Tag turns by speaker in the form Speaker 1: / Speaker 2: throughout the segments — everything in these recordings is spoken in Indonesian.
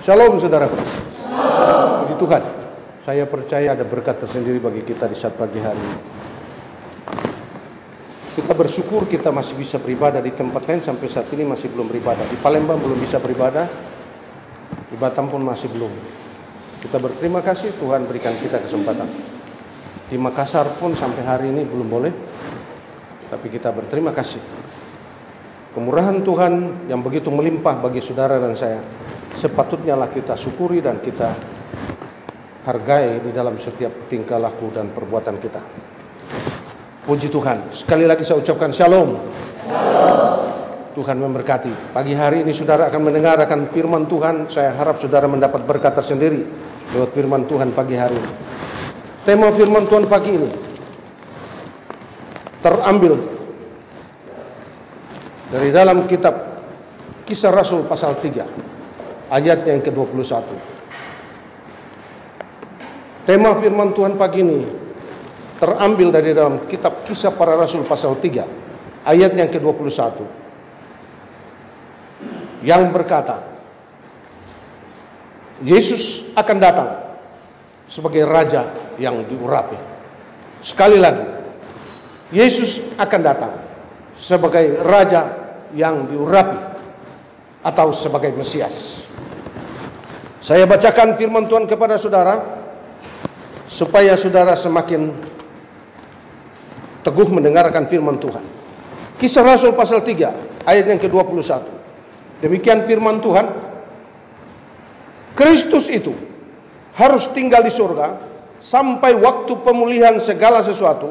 Speaker 1: Shalom saudaraku. Puji Tuhan. Saya percaya ada berkat tersendiri bagi kita di saat pagi hari ini. Kita bersyukur kita masih bisa beribadah di tempat lain, sampai saat ini masih belum beribadah. Di Palembang belum bisa beribadah, di Batam pun masih belum. Kita berterima kasih Tuhan berikan kita kesempatan. Di Makassar pun sampai hari ini belum boleh, tapi kita berterima kasih. Kemurahan Tuhan yang begitu melimpah bagi saudara dan saya, sepatutnya lah kita syukuri dan kita hargai di dalam setiap tingkah laku dan perbuatan kita. Puji Tuhan. Sekali lagi saya ucapkan shalom. Tuhan memberkati. Pagi hari ini saudara akan mendengarkan firman Tuhan. Saya harap saudara mendapat berkat tersendiri lewat firman Tuhan pagi hari ini. Tema firman Tuhan pagi ini terambil dari dalam kitab Kisah Rasul pasal 3. Ayat yang ke-21. Tema firman Tuhan pagi ini terambil dari dalam kitab Kisah Para Rasul pasal 3. Ayat yang ke-21. Yang berkata, Yesus akan datang sebagai Raja yang diurapi. Sekali lagi, Yesus akan datang sebagai Raja yang diurapi atau sebagai Mesias. Saya bacakan firman Tuhan kepada saudara supaya saudara semakin teguh mendengarkan firman Tuhan. Kisah Rasul pasal 3 ayat yang ke-21. Demikian firman Tuhan. Kristus itu harus tinggal di surga sampai waktu pemulihan segala sesuatu,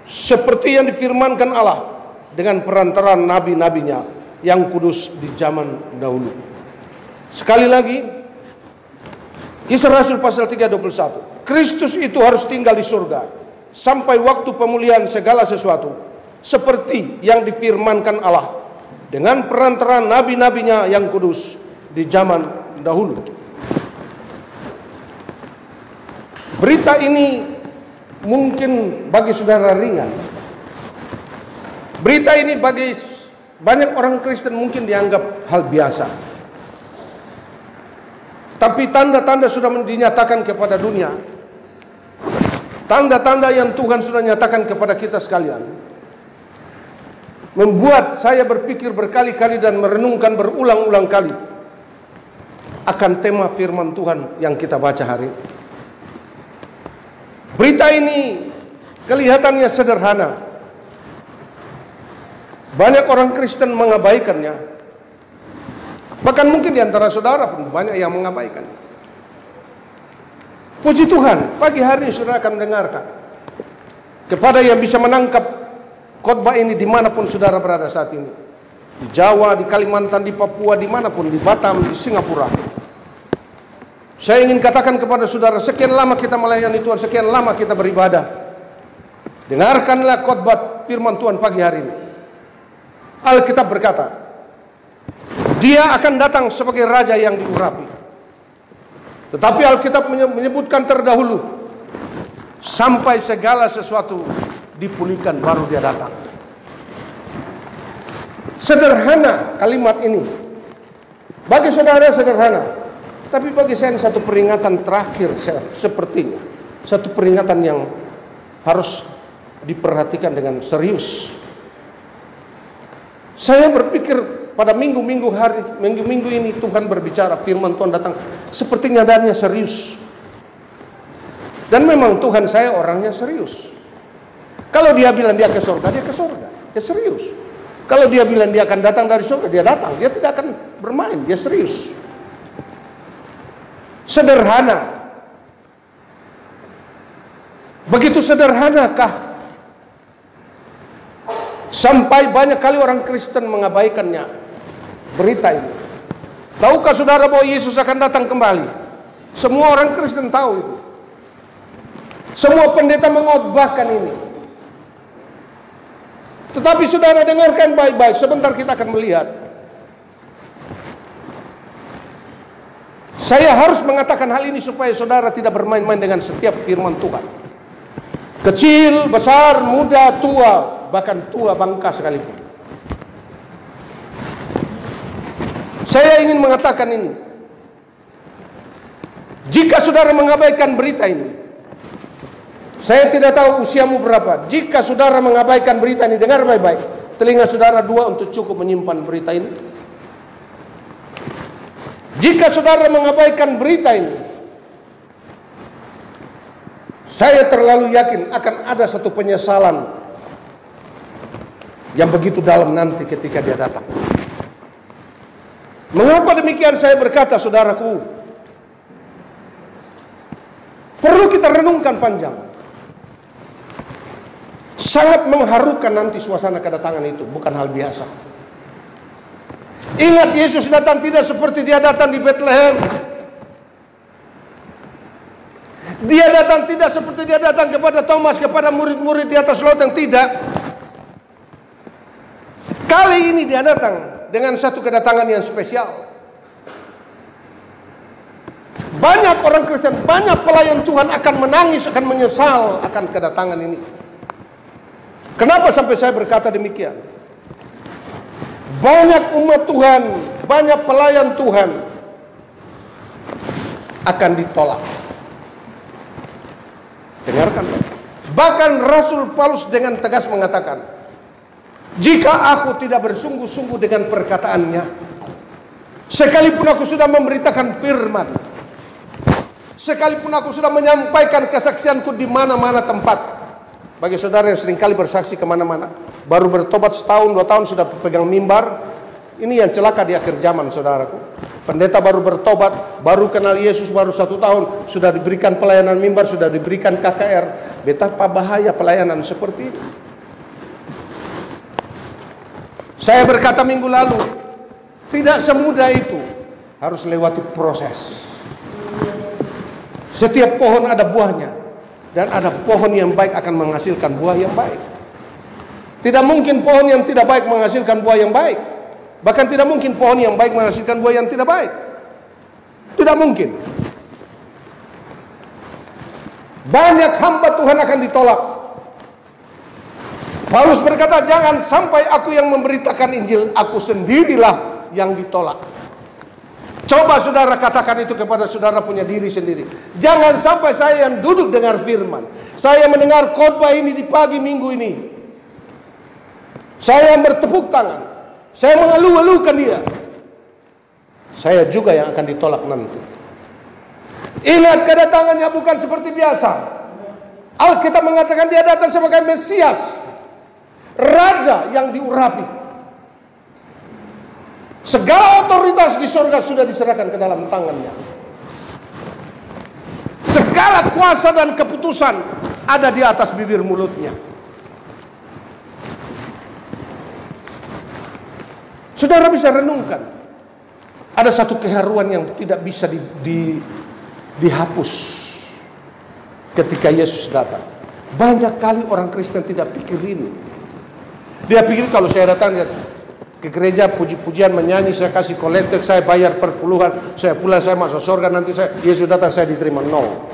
Speaker 1: seperti yang difirmankan Allah dengan perantaraan nabi-nabinya yang kudus di zaman dahulu. Sekali lagi, Kisah Rasul pasal 3:21. Kristus itu harus tinggal di surga sampai waktu pemulihan segala sesuatu, seperti yang difirmankan Allah dengan perantaraan nabi-nabinya yang kudus di zaman dahulu. Berita ini mungkin bagi saudara ringan. Berita ini bagi banyak orang Kristen mungkin dianggap hal biasa. Tapi tanda-tanda sudah dinyatakan kepada dunia. Tanda-tanda yang Tuhan sudah nyatakan kepada kita sekalian, membuat saya berpikir berkali-kali dan merenungkan berulang-ulang kali akan tema firman Tuhan yang kita baca hari ini. Berita ini kelihatannya sederhana. Banyak orang Kristen mengabaikannya. Bahkan mungkin di antara saudara pun banyak yang mengabaikan. Puji Tuhan, pagi hari ini saudara akan mendengarkan. Kepada yang bisa menangkap khotbah ini dimanapun saudara berada saat ini. Di Jawa, di Kalimantan, di Papua, dimanapun, di Batam, di Singapura. Saya ingin katakan kepada saudara, sekian lama kita melayani Tuhan, sekian lama kita beribadah. Dengarkanlah khotbah firman Tuhan pagi hari ini. Alkitab berkata, Dia akan datang sebagai Raja yang diurapi. Tetapi Alkitab menyebutkan terdahulu, sampai segala sesuatu dipulihkan baru Dia datang. Sederhana kalimat ini. Bagi saudara sederhana, tapi bagi saya satu peringatan terakhir sepertinya. Satu peringatan yang harus diperhatikan dengan serius. Saya berpikir pada minggu-minggu ini Tuhan berbicara, firman Tuhan datang sepertinya adanya serius. Dan memang Tuhan saya orangnya serius. Kalau Dia bilang Dia ke surga, Dia ke surga. Dia serius. Kalau Dia bilang Dia akan datang dari surga, Dia datang. Dia tidak akan bermain, Dia serius. Sederhana. Begitu sederhanakah sampai banyak kali orang Kristen mengabaikannya berita ini? Tahukah saudara bahwa Yesus akan datang kembali? Semua orang Kristen tahu itu. Semua pendeta mengkhotbahkan ini. Tetapi saudara dengarkan baik-baik, sebentar kita akan melihat. Saya harus mengatakan hal ini supaya saudara tidak bermain-main dengan setiap firman Tuhan. Kecil, besar, muda, tua, bahkan tua bangka sekalipun. Saya ingin mengatakan ini. Jika saudara mengabaikan berita ini, saya tidak tahu usiamu berapa. Jika saudara mengabaikan berita ini, dengar baik-baik. Telinga saudara 2 untuk cukup menyimpan berita ini. Jika saudara mengabaikan berita ini, saya terlalu yakin akan ada satu penyesalan yang begitu dalam nanti ketika dia datang. Mengapa demikian saya berkata, saudaraku? Perlu kita renungkan panjang. Sangat mengharukan nanti suasana kedatangan itu, bukan hal biasa. Ingat, Yesus datang tidak seperti dia datang di Bethlehem. Dia datang tidak seperti dia datang kepada Thomas, kepada murid-murid di atas laut yang tidak. Kali ini dia datang dengan satu kedatangan yang spesial. Banyak orang Kristen, banyak pelayan Tuhan akan menangis, akan menyesal akan kedatangan ini. Kenapa sampai saya berkata demikian? Banyak umat Tuhan, banyak pelayan Tuhan akan ditolak. Dengarkan. Bahkan Rasul Paulus dengan tegas mengatakan, jika aku tidak bersungguh-sungguh dengan perkataannya, sekalipun aku sudah memberitakan firman, sekalipun aku sudah menyampaikan kesaksianku di mana-mana tempat. Bagi saudara yang seringkali bersaksi kemana-mana, baru bertobat setahun, 2 tahun sudah pegang mimbar, ini yang celaka di akhir zaman, saudaraku. Pendeta baru bertobat, baru kenal Yesus, baru 1 tahun, sudah diberikan pelayanan mimbar, sudah diberikan KKR. Betapa bahaya pelayanan seperti ini. Saya berkata minggu lalu, tidak semudah itu, harus lewati proses. Setiap pohon ada buahnya, dan ada pohon yang baik akan menghasilkan buah yang baik. Tidak mungkin pohon yang tidak baik menghasilkan buah yang baik. Bahkan tidak mungkin pohon yang baik menghasilkan buah yang tidak baik. Tidak mungkin. Banyak hamba Tuhan akan ditolak. Paulus berkata, jangan sampai aku yang memberitakan Injil, aku sendirilah yang ditolak. Coba saudara katakan itu kepada saudara punya diri sendiri. Jangan sampai saya yang duduk dengar firman, saya mendengar khotbah ini di pagi minggu ini, saya yang bertepuk tangan, saya mengeluh-elukan dia, saya juga yang akan ditolak nanti. Ingat, kedatangannya bukan seperti biasa. Alkitab mengatakan dia datang sebagai Mesias, Raja yang diurapi. Segala otoritas di surga sudah diserahkan ke dalam tangannya. Segala kuasa dan keputusan ada di atas bibir mulutnya. Saudara bisa renungkan, ada satu keharuan yang tidak bisa dihapus ketika Yesus datang. Banyak kali orang Kristen tidak pikir ini. Dia pikir kalau saya datang ke gereja, puji-pujian, menyanyi, saya kasih kolektor, saya bayar per puluhan, saya pulang, saya masuk surga, nanti Yesus datang, saya diterima. No.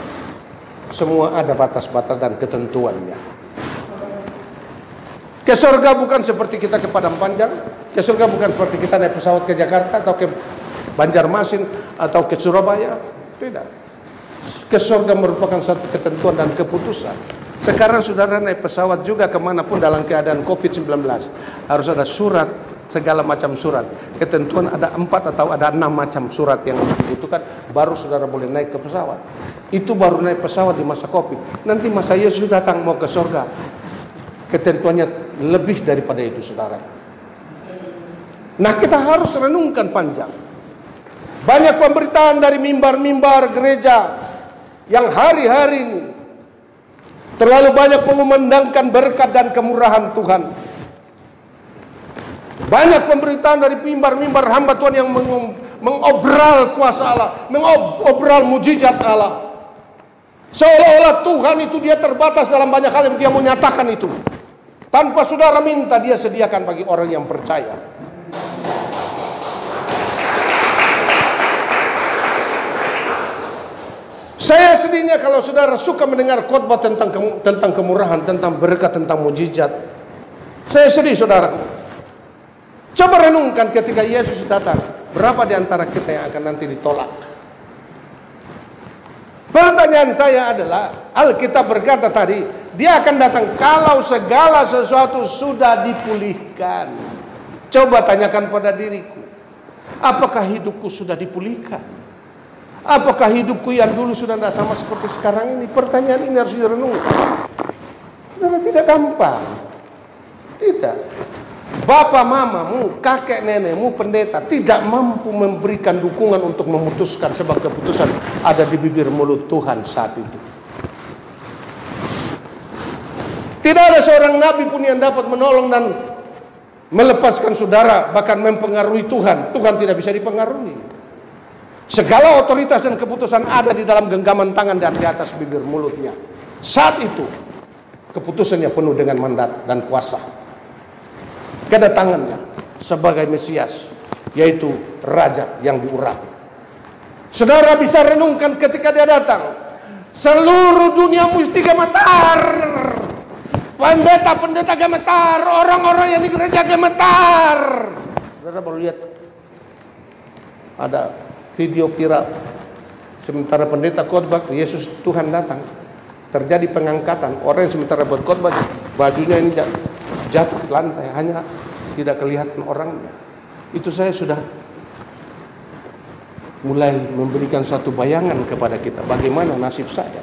Speaker 1: Semua ada batas-batas dan ketentuannya. Ke surga bukan seperti kita ke Padang Panjang, ke surga bukan seperti kita naik pesawat ke Jakarta atau ke Banjarmasin atau ke Surabaya. Tidak. Ke surga merupakan satu ketentuan dan keputusan. Sekarang saudara naik pesawat juga kemanapun dalam keadaan COVID-19, harus ada surat, segala macam surat. Ketentuan ada 4 atau ada 6 macam surat yang dibutuhkan, baru saudara boleh naik ke pesawat. Itu baru naik pesawat di masa COVID. Nanti masa Yesus datang mau ke surga, ketentuannya lebih daripada itu, saudara. Nah, kita harus renungkan panjang. Banyak pemberitaan dari mimbar-mimbar gereja yang hari-hari ini terlalu banyak mengumandangkan berkat dan kemurahan Tuhan. Banyak pemberitaan dari mimbar-mimbar hamba Tuhan yang mengobral kuasa Allah, mengobral mujizat Allah. Seolah-olah Tuhan itu dia terbatas dalam banyak hal yang dia mau nyatakan itu. Tanpa saudara minta, dia sediakan bagi orang yang percaya. Saya sedihnya kalau saudara suka mendengar khotbah tentang kemurahan, tentang berkat, tentang mujizat. Saya sedih, saudara. Coba renungkan ketika Yesus datang. berapa di antara kita yang akan nanti ditolak? Pertanyaan saya adalah, Alkitab berkata tadi, dia akan datang kalau segala sesuatu sudah dipulihkan. Coba tanyakan pada diriku, apakah hidupku sudah dipulihkan? Apakah hidupku yang dulu sudah tidak sama seperti sekarang ini? Pertanyaan ini harus direnungkan. Karena tidak gampang. Tidak. Bapak mamamu, kakek nenekmu, pendeta tidak mampu memberikan dukungan untuk memutuskan, sebab keputusan ada di bibir mulut Tuhan saat itu. Tidak ada seorang nabi pun yang dapat menolong dan melepaskan saudara, bahkan mempengaruhi Tuhan. Tuhan tidak bisa dipengaruhi. Segala otoritas dan keputusan ada di dalam genggaman tangan dan di atas bibir mulutnya. Saat itu keputusannya penuh dengan mandat dan kuasa. Kedatangannya sebagai Mesias, yaitu Raja yang diurapi. Saudara bisa renungkan ketika dia datang, seluruh dunia mesti gemetar. Pendeta-pendeta gemetar, orang-orang yang di gereja gemetar. Saudara baru lihat ada video viral, sementara pendeta khotbah, Yesus Tuhan datang, terjadi pengangkatan. Orang yang sementara buat khotbah, bajunya ini jatuh ke lantai, hanya tidak kelihatan orangnya. Itu saya sudah mulai memberikan satu bayangan kepada kita, bagaimana nasib saya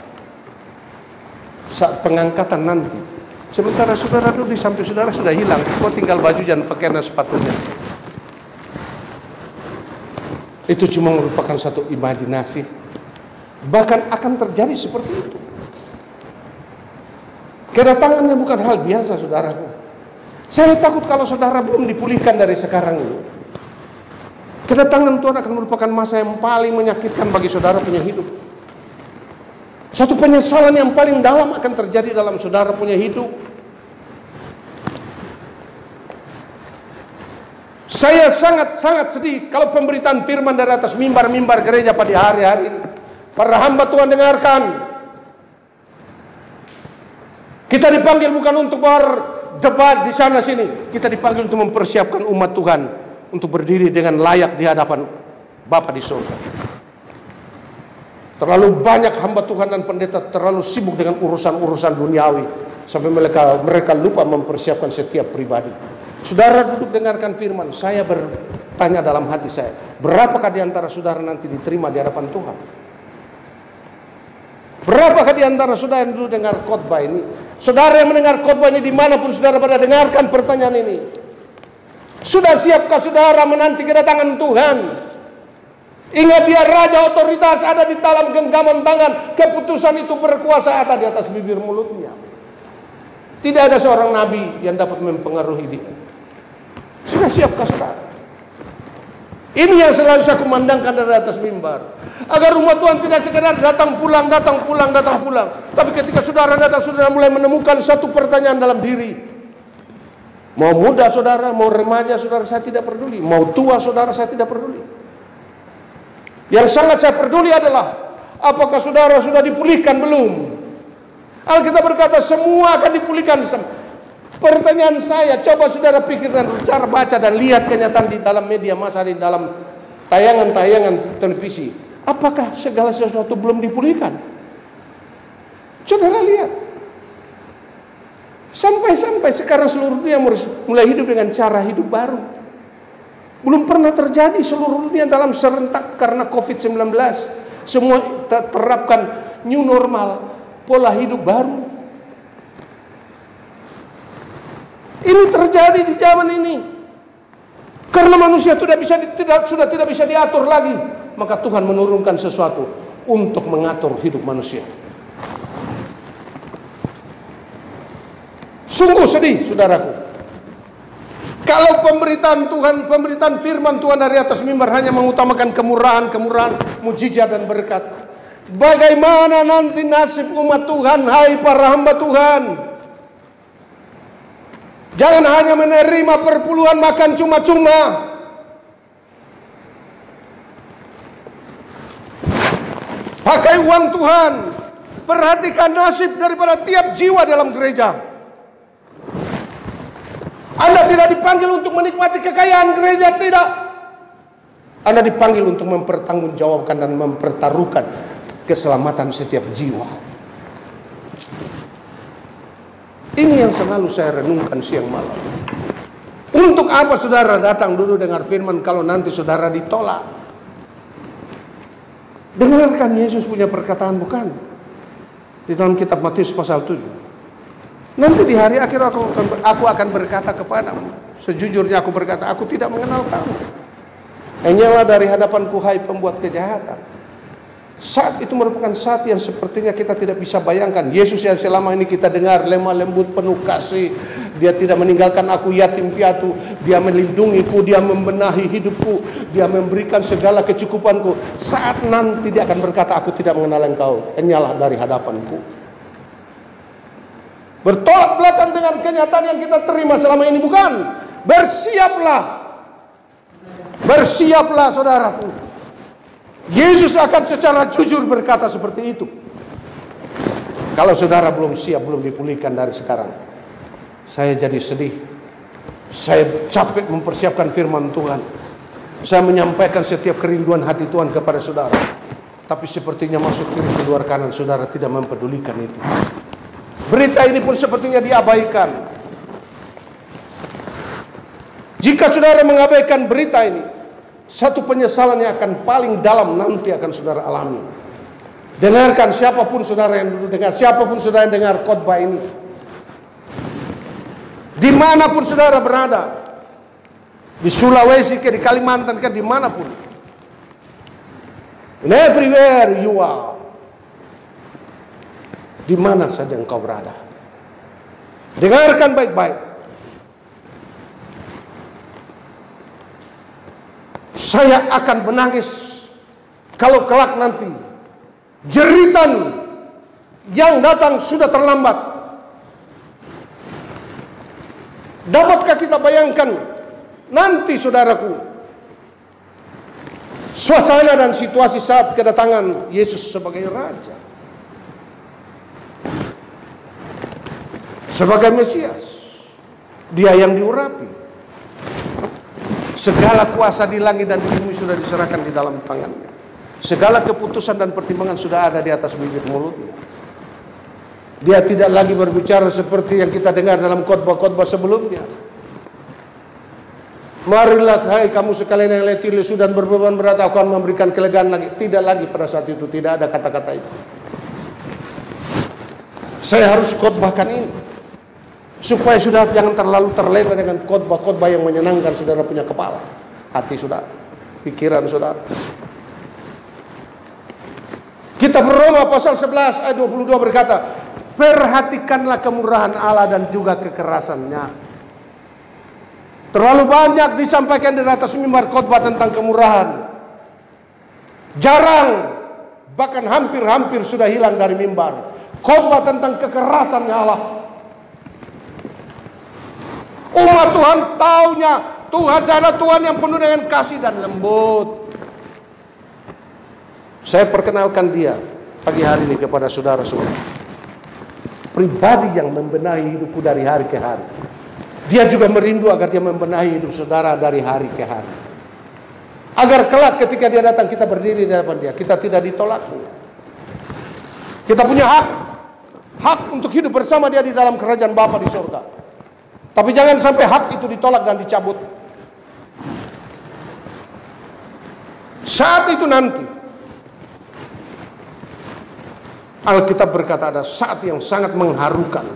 Speaker 1: saat pengangkatan nanti. Sementara saudara dulu di samping saudara sudah hilang, kok tinggal baju dan pakaian dan sepatunya. Itu cuma merupakan satu imajinasi. Bahkan akan terjadi seperti itu. Kedatangannya bukan hal biasa, saudaraku. Saya takut kalau saudara belum dipulihkan dari sekarang ini. Kedatangan Tuhan akan merupakan masa yang paling menyakitkan bagi saudara punya hidup. Satu penyesalan yang paling dalam akan terjadi dalam saudara punya hidup. Saya sangat sedih kalau pemberitaan firman dari atas mimbar-mimbar gereja pada hari-hari ini. Para hamba Tuhan dengarkan. Kita dipanggil bukan untuk berdebat di sana sini. Kita dipanggil untuk mempersiapkan umat Tuhan untuk berdiri dengan layak di hadapan Bapa di surga. Terlalu banyak hamba Tuhan dan pendeta terlalu sibuk dengan urusan-urusan duniawi sampai mereka lupa mempersiapkan setiap pribadi. Saudara duduk dengarkan firman. Saya bertanya dalam hati saya, berapakah di antara saudara nanti diterima di hadapan Tuhan? Berapakah di antara saudara yang dulu dengar khotbah ini? Saudara yang mendengar khotbah ini dimanapun saudara pada dengarkan pertanyaan ini. Sudah siapkah saudara menanti kedatangan Tuhan? Ingat, dia raja, otoritas ada di dalam genggaman tangan. Keputusan itu berkuasa ada di atas bibir mulutnya. Tidak ada seorang nabi yang dapat mempengaruhi dia. Sudah siapkah saudara? Ini yang selalu saya kumandangkan dari atas mimbar. Agar umat Tuhan tidak sekedar datang pulang. Tapi ketika saudara datang, saudara mulai menemukan satu pertanyaan dalam diri. Mau muda saudara, mau remaja saudara, saya tidak peduli. Mau tua saudara, saya tidak peduli. Yang sangat saya peduli adalah, apakah saudara sudah dipulihkan belum? Alkitab berkata semua akan dipulihkan. Pertanyaan saya, coba saudara pikir dan cara baca dan lihat kenyataan di dalam media massa, di dalam tayangan-tayangan televisi. Apakah segala sesuatu belum dipulihkan? Saudara lihat. Sampai sekarang seluruh dunia mulai hidup dengan cara hidup baru. Belum pernah terjadi seluruh dunia dalam serentak karena COVID-19. Semua terapkan new normal, pola hidup baru. Ini terjadi di zaman ini. Karena manusia sudah tidak bisa diatur lagi, maka Tuhan menurunkan sesuatu untuk mengatur hidup manusia. Sungguh sedih, saudaraku. Kalau pemberitaan firman Tuhan dari atas mimbar hanya mengutamakan kemurahan, mujizat dan berkat. Bagaimana nanti nasib umat Tuhan, hai para hamba Tuhan? Jangan hanya menerima perpuluhan makan cuma-cuma. Pakai uang Tuhan. Perhatikan nasib daripada tiap jiwa dalam gereja. Anda tidak dipanggil untuk menikmati kekayaan gereja, tidak. Anda dipanggil untuk mempertanggungjawabkan dan mempertaruhkan keselamatan setiap jiwa. Ini yang selalu saya renungkan siang malam. Untuk apa saudara datang dulu dengar firman kalau nanti saudara ditolak? Dengarkan Yesus punya perkataan, bukan? Di dalam kitab Matius pasal 7. Nanti di hari akhir aku akan berkata kepadamu, sejujurnya aku berkata, aku tidak mengenal kamu. Hanyalah dari hadapanku hai pembuat kejahatan. Saat itu merupakan saat yang sepertinya kita tidak bisa bayangkan. Yesus yang selama ini kita dengar lemah lembut penuh kasih. Dia tidak meninggalkan aku yatim piatu. Dia melindungiku, dia membenahi hidupku, dia memberikan segala kecukupanku. Saat nanti dia akan berkata, aku tidak mengenal engkau. Hanyalah dari hadapanku. Bertolak belakang dengan kenyataan yang kita terima selama ini, bukan? Bersiaplah. Bersiaplah saudaraku. Yesus akan secara jujur berkata seperti itu. Kalau saudara belum siap, belum dipulihkan dari sekarang, saya jadi sedih. Saya capek mempersiapkan firman Tuhan. Saya menyampaikan setiap kerinduan hati Tuhan kepada saudara. Tapi sepertinya masuk kiri ke luar kanan, saudara tidak mempedulikan itu. Berita ini pun sepertinya diabaikan. Jika saudara mengabaikan berita ini, satu penyesalan yang akan paling dalam nanti akan saudara alami. Dengarkan siapapun saudara yang duduk dengar, siapapun saudara yang dengar khotbah ini, dimanapun saudara berada, di Sulawesi ke, di Kalimantan ke, dimanapun, and everywhere you are, di mana saja engkau berada, dengarkan baik-baik. Saya akan menangis kalau kelak nanti jeritan yang datang sudah terlambat. Dapatkah kita bayangkan nanti saudaraku, suasana dan situasi saat kedatangan Yesus sebagai Raja, sebagai Mesias, Dia yang diurapi. Segala kuasa di langit dan di bumi sudah diserahkan di dalam tangannya. Segala keputusan dan pertimbangan sudah ada di atas bibir mulutnya. Dia tidak lagi berbicara seperti yang kita dengar dalam khotbah-khotbah sebelumnya. Marilah hai kamu sekalian yang letih lesu dan berbeban berat, aku akan memberikan kelegaan lagi. Tidak lagi pada saat itu, tidak ada kata-kata itu. Saya harus khotbahkan ini supaya saudara jangan terlalu terlena dengan khotbah-khotbah yang menyenangkan saudara punya kepala, hati saudara, pikiran saudara. Kitab Roma pasal 11 ayat 22 berkata, perhatikanlah kemurahan Allah dan juga kekerasannya. Terlalu banyak disampaikan di atas mimbar khotbah tentang kemurahan. Jarang, bahkan hampir-hampir sudah hilang dari mimbar khotbah tentang kekerasannya Allah. Umat Tuhan taunya Tuhan adalah Tuhan yang penuh dengan kasih dan lembut. Saya perkenalkan Dia pagi hari ini kepada saudara-saudara, pribadi yang membenahi hidupku dari hari ke hari. Dia juga merindu agar Dia membenahi hidup saudara dari hari ke hari, agar kelak ketika Dia datang kita berdiri di hadapan Dia, kita tidak ditolak. Kita punya hak untuk hidup bersama Dia di dalam kerajaan Bapa di surga. Tapi jangan sampai hak itu ditolak dan dicabut. Saat itu nanti, Alkitab berkata ada saat yang sangat mengharukan.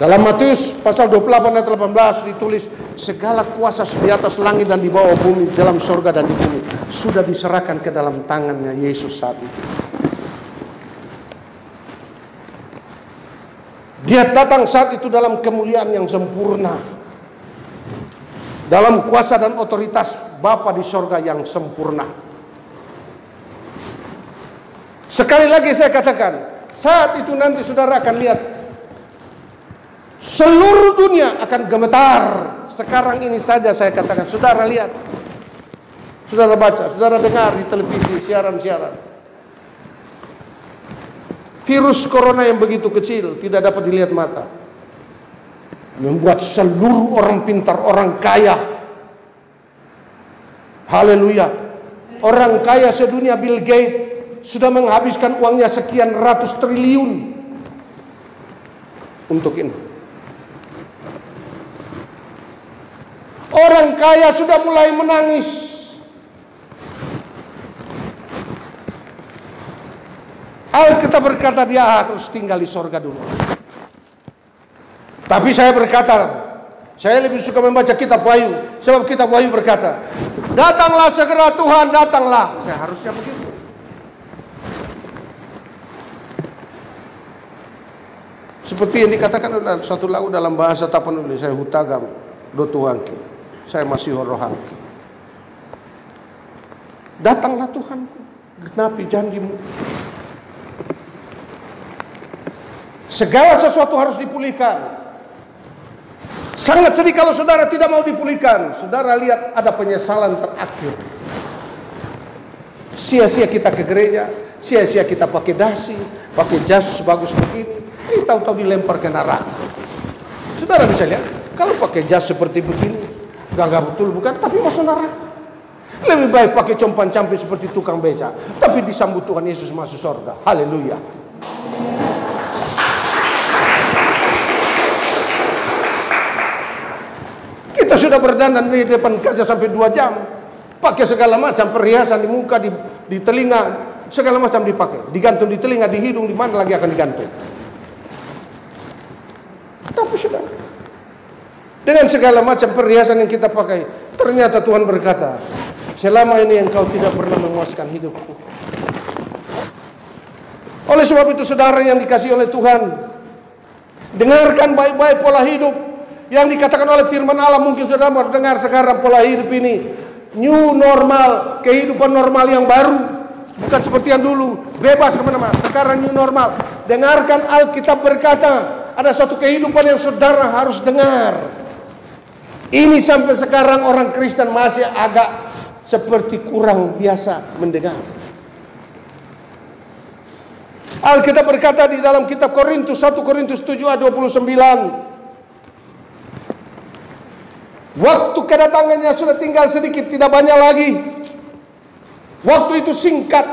Speaker 1: Dalam Matius pasal 28 ayat 18 ditulis, segala kuasa di atas langit dan di bawah bumi, dalam surga dan di bumi, sudah diserahkan ke dalam tangannya Yesus saat itu. Dia datang saat itu dalam kemuliaan yang sempurna, dalam kuasa dan otoritas Bapa di surga yang sempurna. Sekali lagi saya katakan, saat itu nanti saudara akan lihat seluruh dunia akan gemetar. Sekarang ini saja saya katakan, saudara lihat, saudara baca, saudara dengar di televisi siaran-siaran. Virus corona yang begitu kecil, tidak dapat dilihat mata, membuat seluruh orang pintar, orang kaya, Haleluya. Orang kaya sedunia Bill Gates sudah menghabiskan uangnya sekian ratus triliun untuk ini. Orang kaya sudah mulai menangis. Alkitab berkata dia harus tinggal di sorga dulu. Tapi saya berkata, saya lebih suka membaca kitab Wahyu. Sebab kitab Wahyu berkata, datanglah segera Tuhan, datanglah. Ya, harusnya begitu. Seperti yang dikatakan dalam satu lagu dalam bahasa Tapanuli, saya hutagam do Tuhanku, saya masih rohanku. Datanglah Tuhanku, genapi janjimu. Segala sesuatu harus dipulihkan. Sangat sedih kalau saudara tidak mau dipulihkan. Saudara lihat ada penyesalan terakhir. Sia-sia kita ke gereja, sia-sia kita pakai dasi, pakai jas bagus begini, tahu-tahu dilempar ke neraka. Saudara bisa lihat, kalau pakai jas seperti begini, gagah betul bukan, tapi masuk neraka. Lebih baik pakai compan-camping seperti tukang beca, tapi disambut Tuhan Yesus masuk surga. Haleluya. Kita sudah berdandan di depan kaca sampai 2 jam. Pakai segala macam perhiasan di muka, di telinga, segala macam dipakai. Digantung di telinga, di hidung, di mana lagi akan digantung. Tapi sudah, dengan segala macam perhiasan yang kita pakai, ternyata Tuhan berkata, selama ini engkau tidak pernah memuaskan hidupku. Oleh sebab itu saudara yang dikasihi oleh Tuhan, dengarkan baik-baik pola hidup yang dikatakan oleh firman Allah. Mungkin saudara mau dengar sekarang pola hidup ini new normal, kehidupan normal yang baru, bukan seperti yang dulu bebas kemana-mana. Sekarang new normal. Dengarkan Alkitab berkata, ada satu kehidupan yang saudara harus dengar. Ini sampai sekarang orang Kristen masih agak seperti kurang biasa mendengar. Alkitab berkata di dalam kitab Korintus 1 Korintus 7 ayat 29, waktu kedatangannya sudah tinggal sedikit, tidak banyak lagi. Waktu itu singkat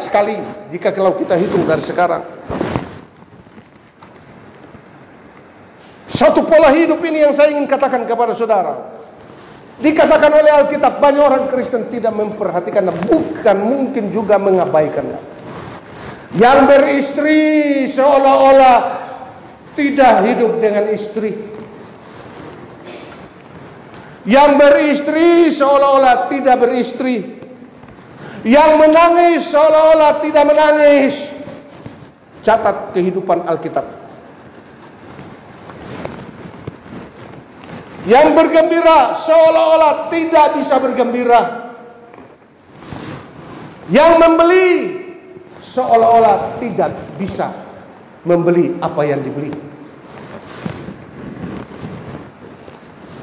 Speaker 1: sekali jika kalau kita hitung dari sekarang. Satu pola hidup ini yang saya ingin katakan kepada saudara. Dikatakan oleh Alkitab, banyak orang Kristen tidak memperhatikannya, bukan mungkin juga mengabaikannya. Yang beristri seolah-olah tidak hidup dengan istri. Yang beristri seolah-olah tidak beristri. Yang menangis seolah-olah tidak menangis. Catat kehidupan Alkitab. Yang bergembira seolah-olah tidak bisa bergembira. Yang membeli seolah-olah tidak bisa membeli apa yang dibeli.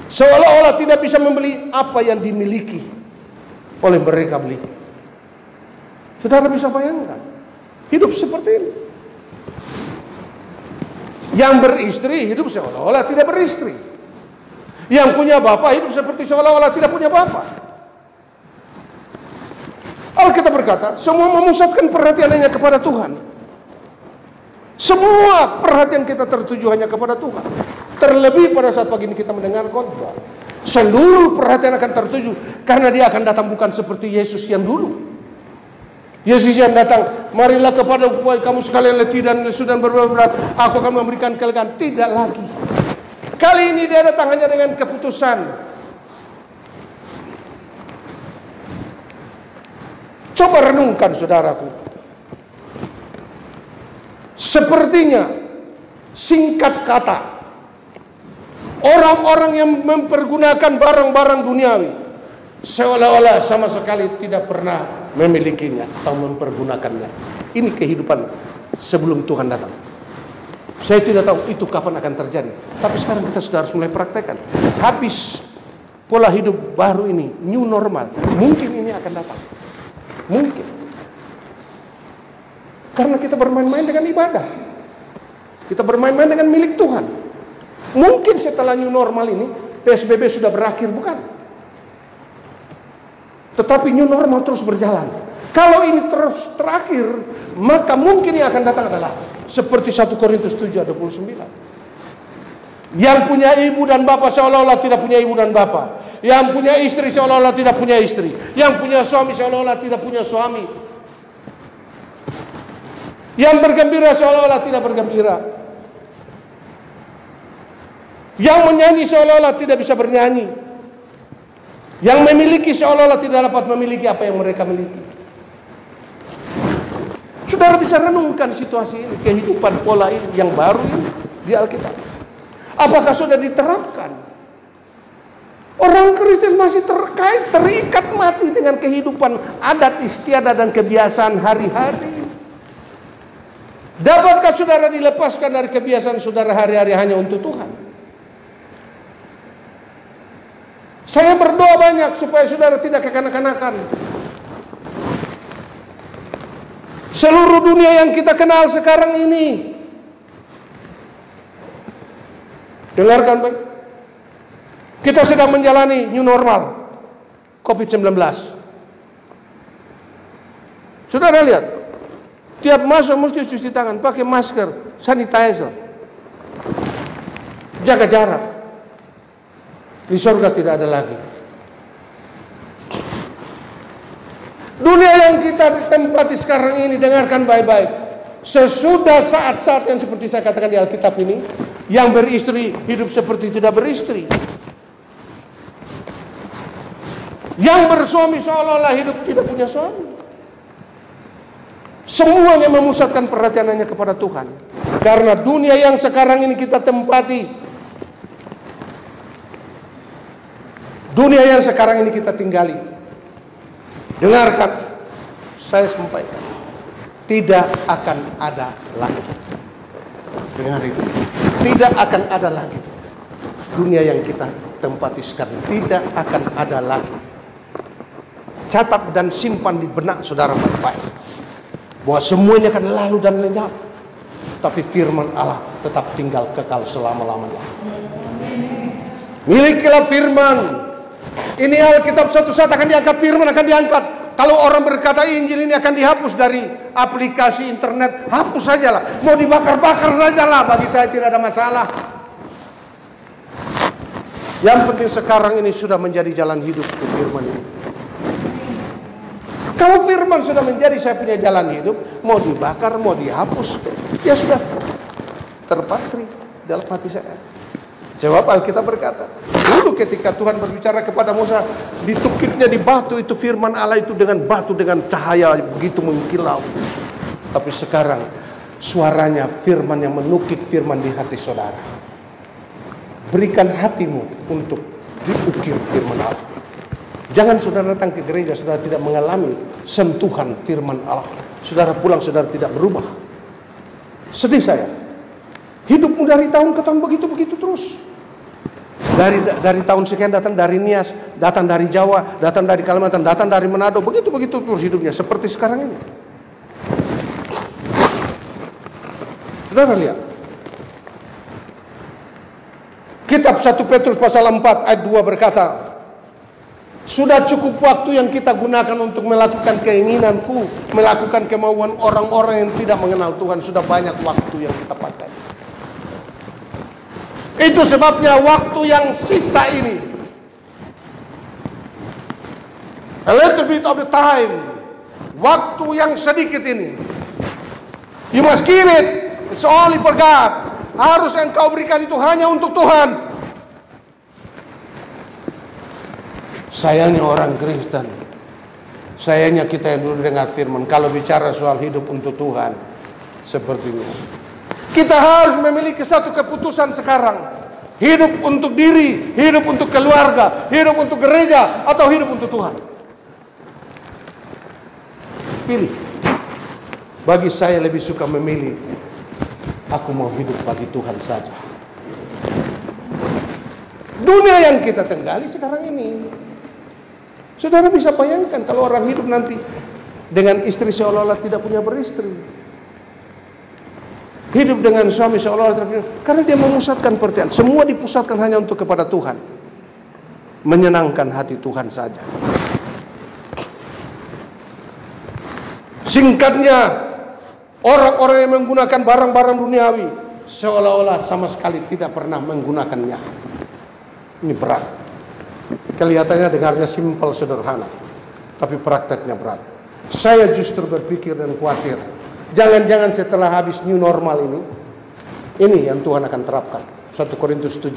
Speaker 1: Seolah-olah tidak bisa membeli apa yang dimiliki oleh mereka beli. Saudara bisa bayangkan hidup seperti ini. Yang beristri hidup seolah-olah tidak beristri. Yang punya bapak hidup seperti seolah-olah tidak punya bapak. Alkitab berkata, semua memusatkan perhatiannya kepada Tuhan. Semua perhatian kita tertuju hanya kepada Tuhan. Terlebih pada saat pagi ini kita mendengar khotbah, seluruh perhatian akan tertuju karena dia akan datang bukan seperti Yesus yang dulu. Yesus yang datang, marilah kepada kamu sekalian letih dan lesu dan berberat, aku akan memberikan kelegaan. Tidak lagi. Kali ini dia datang hanya dengan keputusan. Coba renungkan saudaraku. Sepertinya singkat kata, orang-orang yang mempergunakan barang-barang duniawi seolah-olah sama sekali tidak pernah memilikinya atau mempergunakannya. Ini kehidupan sebelum Tuhan datang. Saya tidak tahu itu kapan akan terjadi, tapi sekarang kita sudah harus mulai praktekkan. Habis pola hidup baru ini, new normal, mungkin ini akan datang. Mungkin. Karena kita bermain-main dengan ibadah. Kita bermain-main dengan milik Tuhan. Mungkin setelah new normal ini, PSBB sudah berakhir, bukan? Tetapi new normal terus berjalan. Kalau ini terus terakhir, maka mungkin yang akan datang adalah seperti 1 Korintus 7 ayat 29. Yang punya ibu dan bapak seolah-olah tidak punya ibu dan bapak. Yang punya istri seolah-olah tidak punya istri. Yang punya suami seolah-olah tidak punya suami. Yang bergembira seolah-olah tidak bergembira. Yang menyanyi seolah-olah tidak bisa bernyanyi. Yang memiliki seolah-olah tidak dapat memiliki apa yang mereka miliki. Saudara bisa renungkan situasi ini, kehidupan pola ini yang baru ini di Alkitab. Apakah sudah diterapkan? Orang Kristen masih terikat mati dengan kehidupan adat istiadat dan kebiasaan hari-hari. Dapatkah saudara dilepaskan dari kebiasaan saudara hari-hari hanya untuk Tuhan? Saya berdoa banyak supaya saudara tidak kekanak-kanakan. Seluruh dunia yang kita kenal sekarang ini, dengarkan baik, kita sedang menjalani new normal COVID-19. Saudara lihat, tiap masuk mesti cuci tangan, pakai masker, sanitizer, jaga jarak. Di surga tidak ada lagi. Dunia yang kita tempati sekarang ini, dengarkan baik-baik. Sesudah saat-saat yang seperti saya katakan di Alkitab ini, yang beristri hidup seperti tidak beristri. Yang bersuami seolah-olah hidup tidak punya suami. Semuanya memusatkan perhatiannya kepada Tuhan. Karena dunia yang sekarang ini kita tempati, dunia yang sekarang ini kita tinggali, dengarkan, saya sampaikan, tidak akan ada lagi. Dengar itu, tidak akan ada lagi. Dunia yang kita tempati sekarang tidak akan ada lagi. Catat dan simpan di benak saudara baik-baik, bahwa semuanya akan lalu dan lenyap, tapi firman Allah tetap tinggal kekal selama-lamanya. Milikilah firman. Ini Alkitab suatu saat akan diangkat, firman akan diangkat. Kalau orang berkata Injil ini akan dihapus dari aplikasi internet, hapus sajalah. Mau dibakar-bakar sajalah, bagi saya tidak ada masalah. Yang penting sekarang ini sudah menjadi jalan hidup ke firman ini. Kalau firman sudah menjadi saya punya jalan hidup, mau dibakar, mau dihapus, ya sudah terpatri dalam hati saya. Jawab Alkitab berkata, dulu ketika Tuhan berbicara kepada Musa, ditukiknya di batu itu firman Allah itu dengan batu, dengan cahaya begitu mengkilau. Tapi sekarang suaranya firman yang menukik firman di hati saudara. Berikan hatimu untuk diukir firman Allah. Jangan saudara datang ke gereja, saudara tidak mengalami sentuhan firman Allah. Saudara pulang, saudara tidak berubah. Sedih saya. Hidupmu dari tahun ke tahun begitu-begitu terus. Dari tahun sekian datang dari Nias, datang dari Jawa, datang dari Kalimantan, datang dari Manado, begitu-begitu terus hidupnya seperti sekarang ini. Saudara lihat. Kitab 1 Petrus pasal 4 ayat 2 berkata, sudah cukup waktu yang kita gunakan untuk melakukan keinginanku, melakukan kemauan orang-orang yang tidak mengenal Tuhan. Sudah banyak waktu yang kita pakai. Itu sebabnya waktu yang sisa ini, a little bit of the time, waktu yang sedikit ini, you must give it. It's only for God. Harus engkau berikan itu hanya untuk Tuhan. Sayangnya orang Kristen, sayangnya kita yang dulu dengar firman, kalau bicara soal hidup untuk Tuhan, seperti ini. Kita harus memiliki satu keputusan sekarang. Hidup untuk diri, hidup untuk keluarga, hidup untuk gereja, atau hidup untuk Tuhan. Pilih. Bagi saya lebih suka memilih, aku mau hidup bagi Tuhan saja. Dunia yang kita tinggali sekarang ini, saudara bisa bayangkan kalau orang hidup nanti dengan istri seolah-olah tidak punya beristri. Hidup dengan suami seolah-olah karena dia memusatkan perhatian. Semua dipusatkan hanya untuk kepada Tuhan. Menyenangkan hati Tuhan saja. Singkatnya, orang-orang yang menggunakan barang-barang duniawi seolah-olah sama sekali tidak pernah menggunakannya. Ini berat. Kelihatannya dengarnya simpel sederhana, tapi prakteknya berat. Saya justru berpikir dan khawatir, jangan-jangan setelah habis new normal ini yang Tuhan akan terapkan. 1 Korintus 7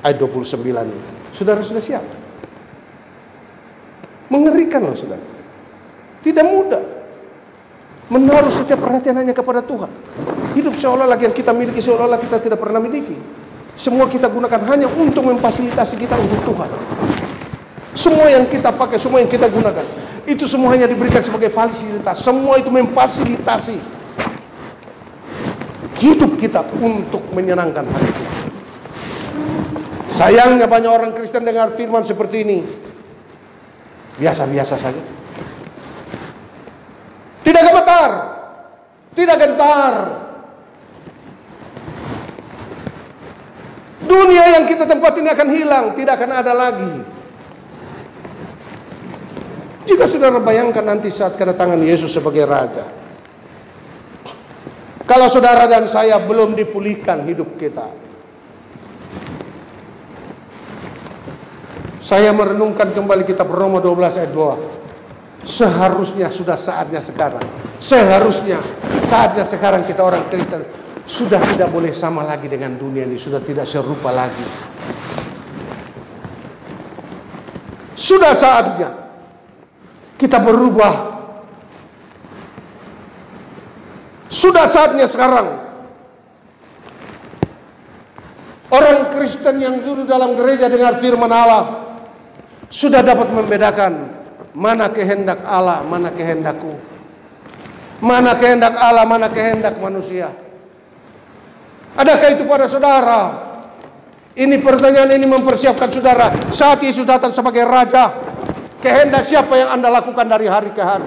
Speaker 1: ayat 29 ini. Saudara sudah siap? Mengerikan loh saudara. Tidak mudah menaruh setiap perhatian hanya kepada Tuhan. Hidup seolah-olah yang kita miliki seolah-olah kita tidak pernah miliki. Semua kita gunakan hanya untuk memfasilitasi kita untuk Tuhan. Semua yang kita pakai, semua yang kita gunakan, itu semua hanya diberikan sebagai fasilitas. Semua itu memfasilitasi hidup kita untuk menyenangkan hati Tuhan. Sayangnya banyak orang Kristen dengar firman seperti ini biasa-biasa saja. Tidak gemetar, tidak gentar. Dunia yang kita tempat ini akan hilang, tidak akan ada lagi. Jika saudara bayangkan nanti saat kedatangan Yesus sebagai Raja, kalau saudara dan saya belum dipulihkan hidup kita, saya merenungkan kembali kitab Roma 12 ayat 2. Seharusnya sudah saatnya sekarang. Seharusnya saatnya sekarang kita orang Kristen sudah tidak boleh sama lagi dengan dunia ini. Sudah tidak serupa lagi. Sudah saatnya kita berubah. Sudah saatnya sekarang orang Kristen yang duduk dalam gereja dengar firman Allah sudah dapat membedakan mana kehendak Allah, mana kehendakku, mana kehendak Allah, mana kehendak manusia. Adakah itu pada saudara? Ini pertanyaan ini mempersiapkan saudara saat Yesus datang sebagai Raja. Kehendak siapa yang Anda lakukan dari hari ke hari?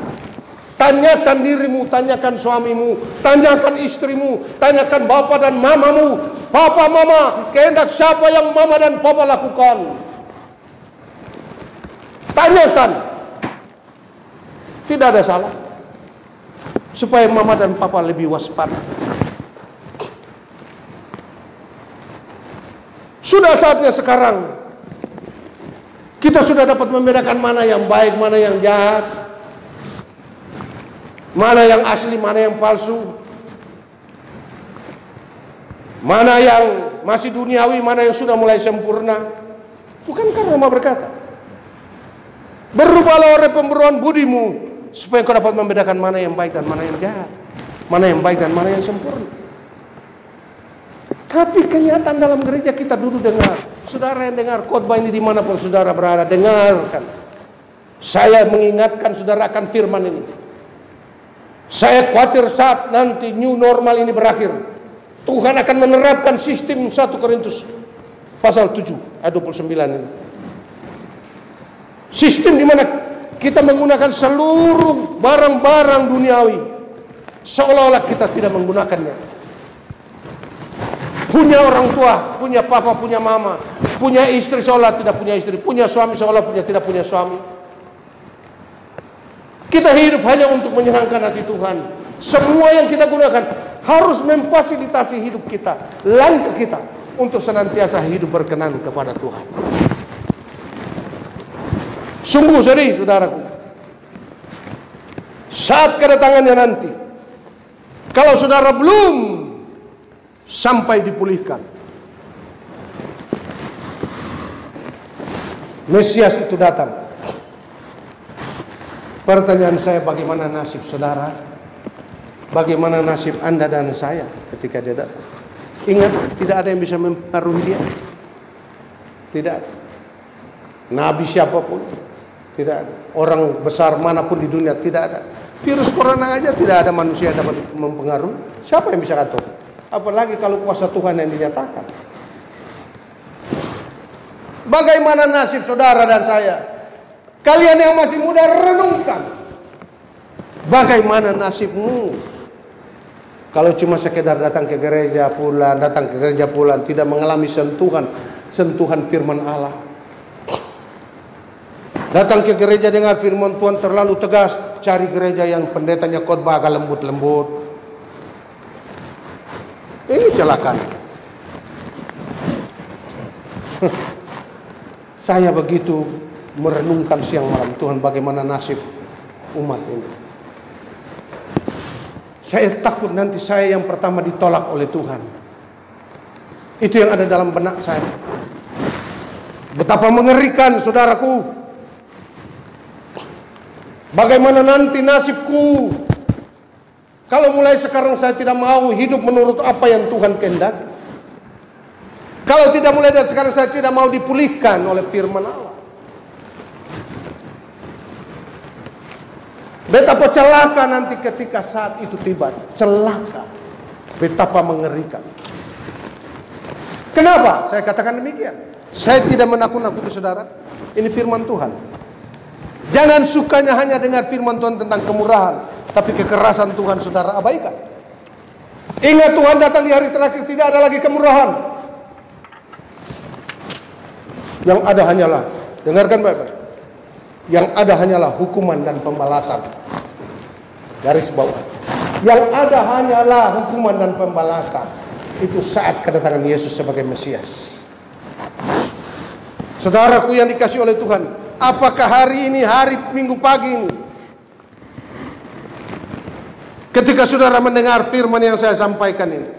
Speaker 1: Tanyakan dirimu, tanyakan suamimu, tanyakan istrimu, tanyakan bapak dan mamamu. Papa, mama, kehendak siapa yang mama dan papa lakukan? Tanyakan. Tidak ada salah. Supaya mama dan papa lebih waspada. Sudah saatnya sekarang kita sudah dapat membedakan mana yang baik, mana yang jahat, mana yang asli, mana yang palsu, mana yang masih duniawi, mana yang sudah mulai sempurna. Bukankah Roma berkata, berubahlah oleh pemberuan budimu, supaya kau dapat membedakan mana yang baik dan mana yang jahat, mana yang baik dan mana yang sempurna. Tapi kenyataan dalam gereja kita duduk dengar. Saudara yang dengar khotbah ini dimanapun saudara berada, dengarkan. Saya mengingatkan saudara akan firman ini. Saya khawatir saat nanti new normal ini berakhir, Tuhan akan menerapkan sistem 1 Korintus pasal 7 ayat 29 ini. Sistem di mana kita menggunakan seluruh barang-barang duniawi seolah-olah kita tidak menggunakannya. Punya orang tua, punya papa, punya mama, punya istri seolah tidak punya istri, punya suami seolah tidak punya suami. Kita hidup hanya untuk menyenangkan hati Tuhan. Semua yang kita gunakan harus memfasilitasi hidup kita, langkah kita untuk senantiasa hidup berkenan kepada Tuhan. Sungguh sedih saudaraku, saat kedatangannya nanti, kalau saudara belum sampai dipulihkan, Mesias itu datang. Pertanyaan saya, bagaimana nasib saudara? Bagaimana nasib Anda dan saya ketika dia datang? Ingat, tidak ada yang bisa mempengaruhi dia. Tidak ada. Nabi siapapun, tidak ada. Orang besar manapun di dunia, tidak ada. Virus corona aja tidak ada manusia yang dapat mempengaruhi. Siapa yang bisa atur? Apalagi kalau kuasa Tuhan yang dinyatakan. Bagaimana nasib saudara dan saya? Kalian yang masih muda, renungkan. Bagaimana nasibmu? Kalau cuma sekedar datang ke gereja pulang, tidak mengalami sentuhan firman Allah. Datang ke gereja dengar firman Tuhan terlalu tegas, cari gereja yang pendetanya khotbah agak lembut-lembut. Ini celaka. Saya begitu merenungkan siang malam, Tuhan, bagaimana nasib umat ini. Saya takut nanti saya yang pertama ditolak oleh Tuhan. Itu yang ada dalam benak saya. Betapa mengerikan, saudaraku. Bagaimana nanti nasibku kalau mulai sekarang saya tidak mau hidup menurut apa yang Tuhan kehendaki. Kalau tidak mulai dari sekarang saya tidak mau dipulihkan oleh firman Allah. Betapa celaka nanti ketika saat itu tiba. Celaka. Betapa mengerikan. Kenapa saya katakan demikian? Saya tidak menakut-nakuti saudara. Ini firman Tuhan. Jangan sukanya hanya dengar firman Tuhan tentang kemurahan, tapi kekerasan Tuhan saudara abaikan. Ingat, Tuhan datang di hari terakhir, tidak ada lagi kemurahan. Yang ada hanyalah, dengarkan baik-baik, yang ada hanyalah hukuman dan pembalasan. Garis bawah. Yang ada hanyalah hukuman dan pembalasan. Itu saat kedatangan Yesus sebagai Mesias. Saudaraku yang dikasihi oleh Tuhan, apakah hari ini, hari Minggu pagi ini, ketika saudara mendengar firman yang saya sampaikan ini,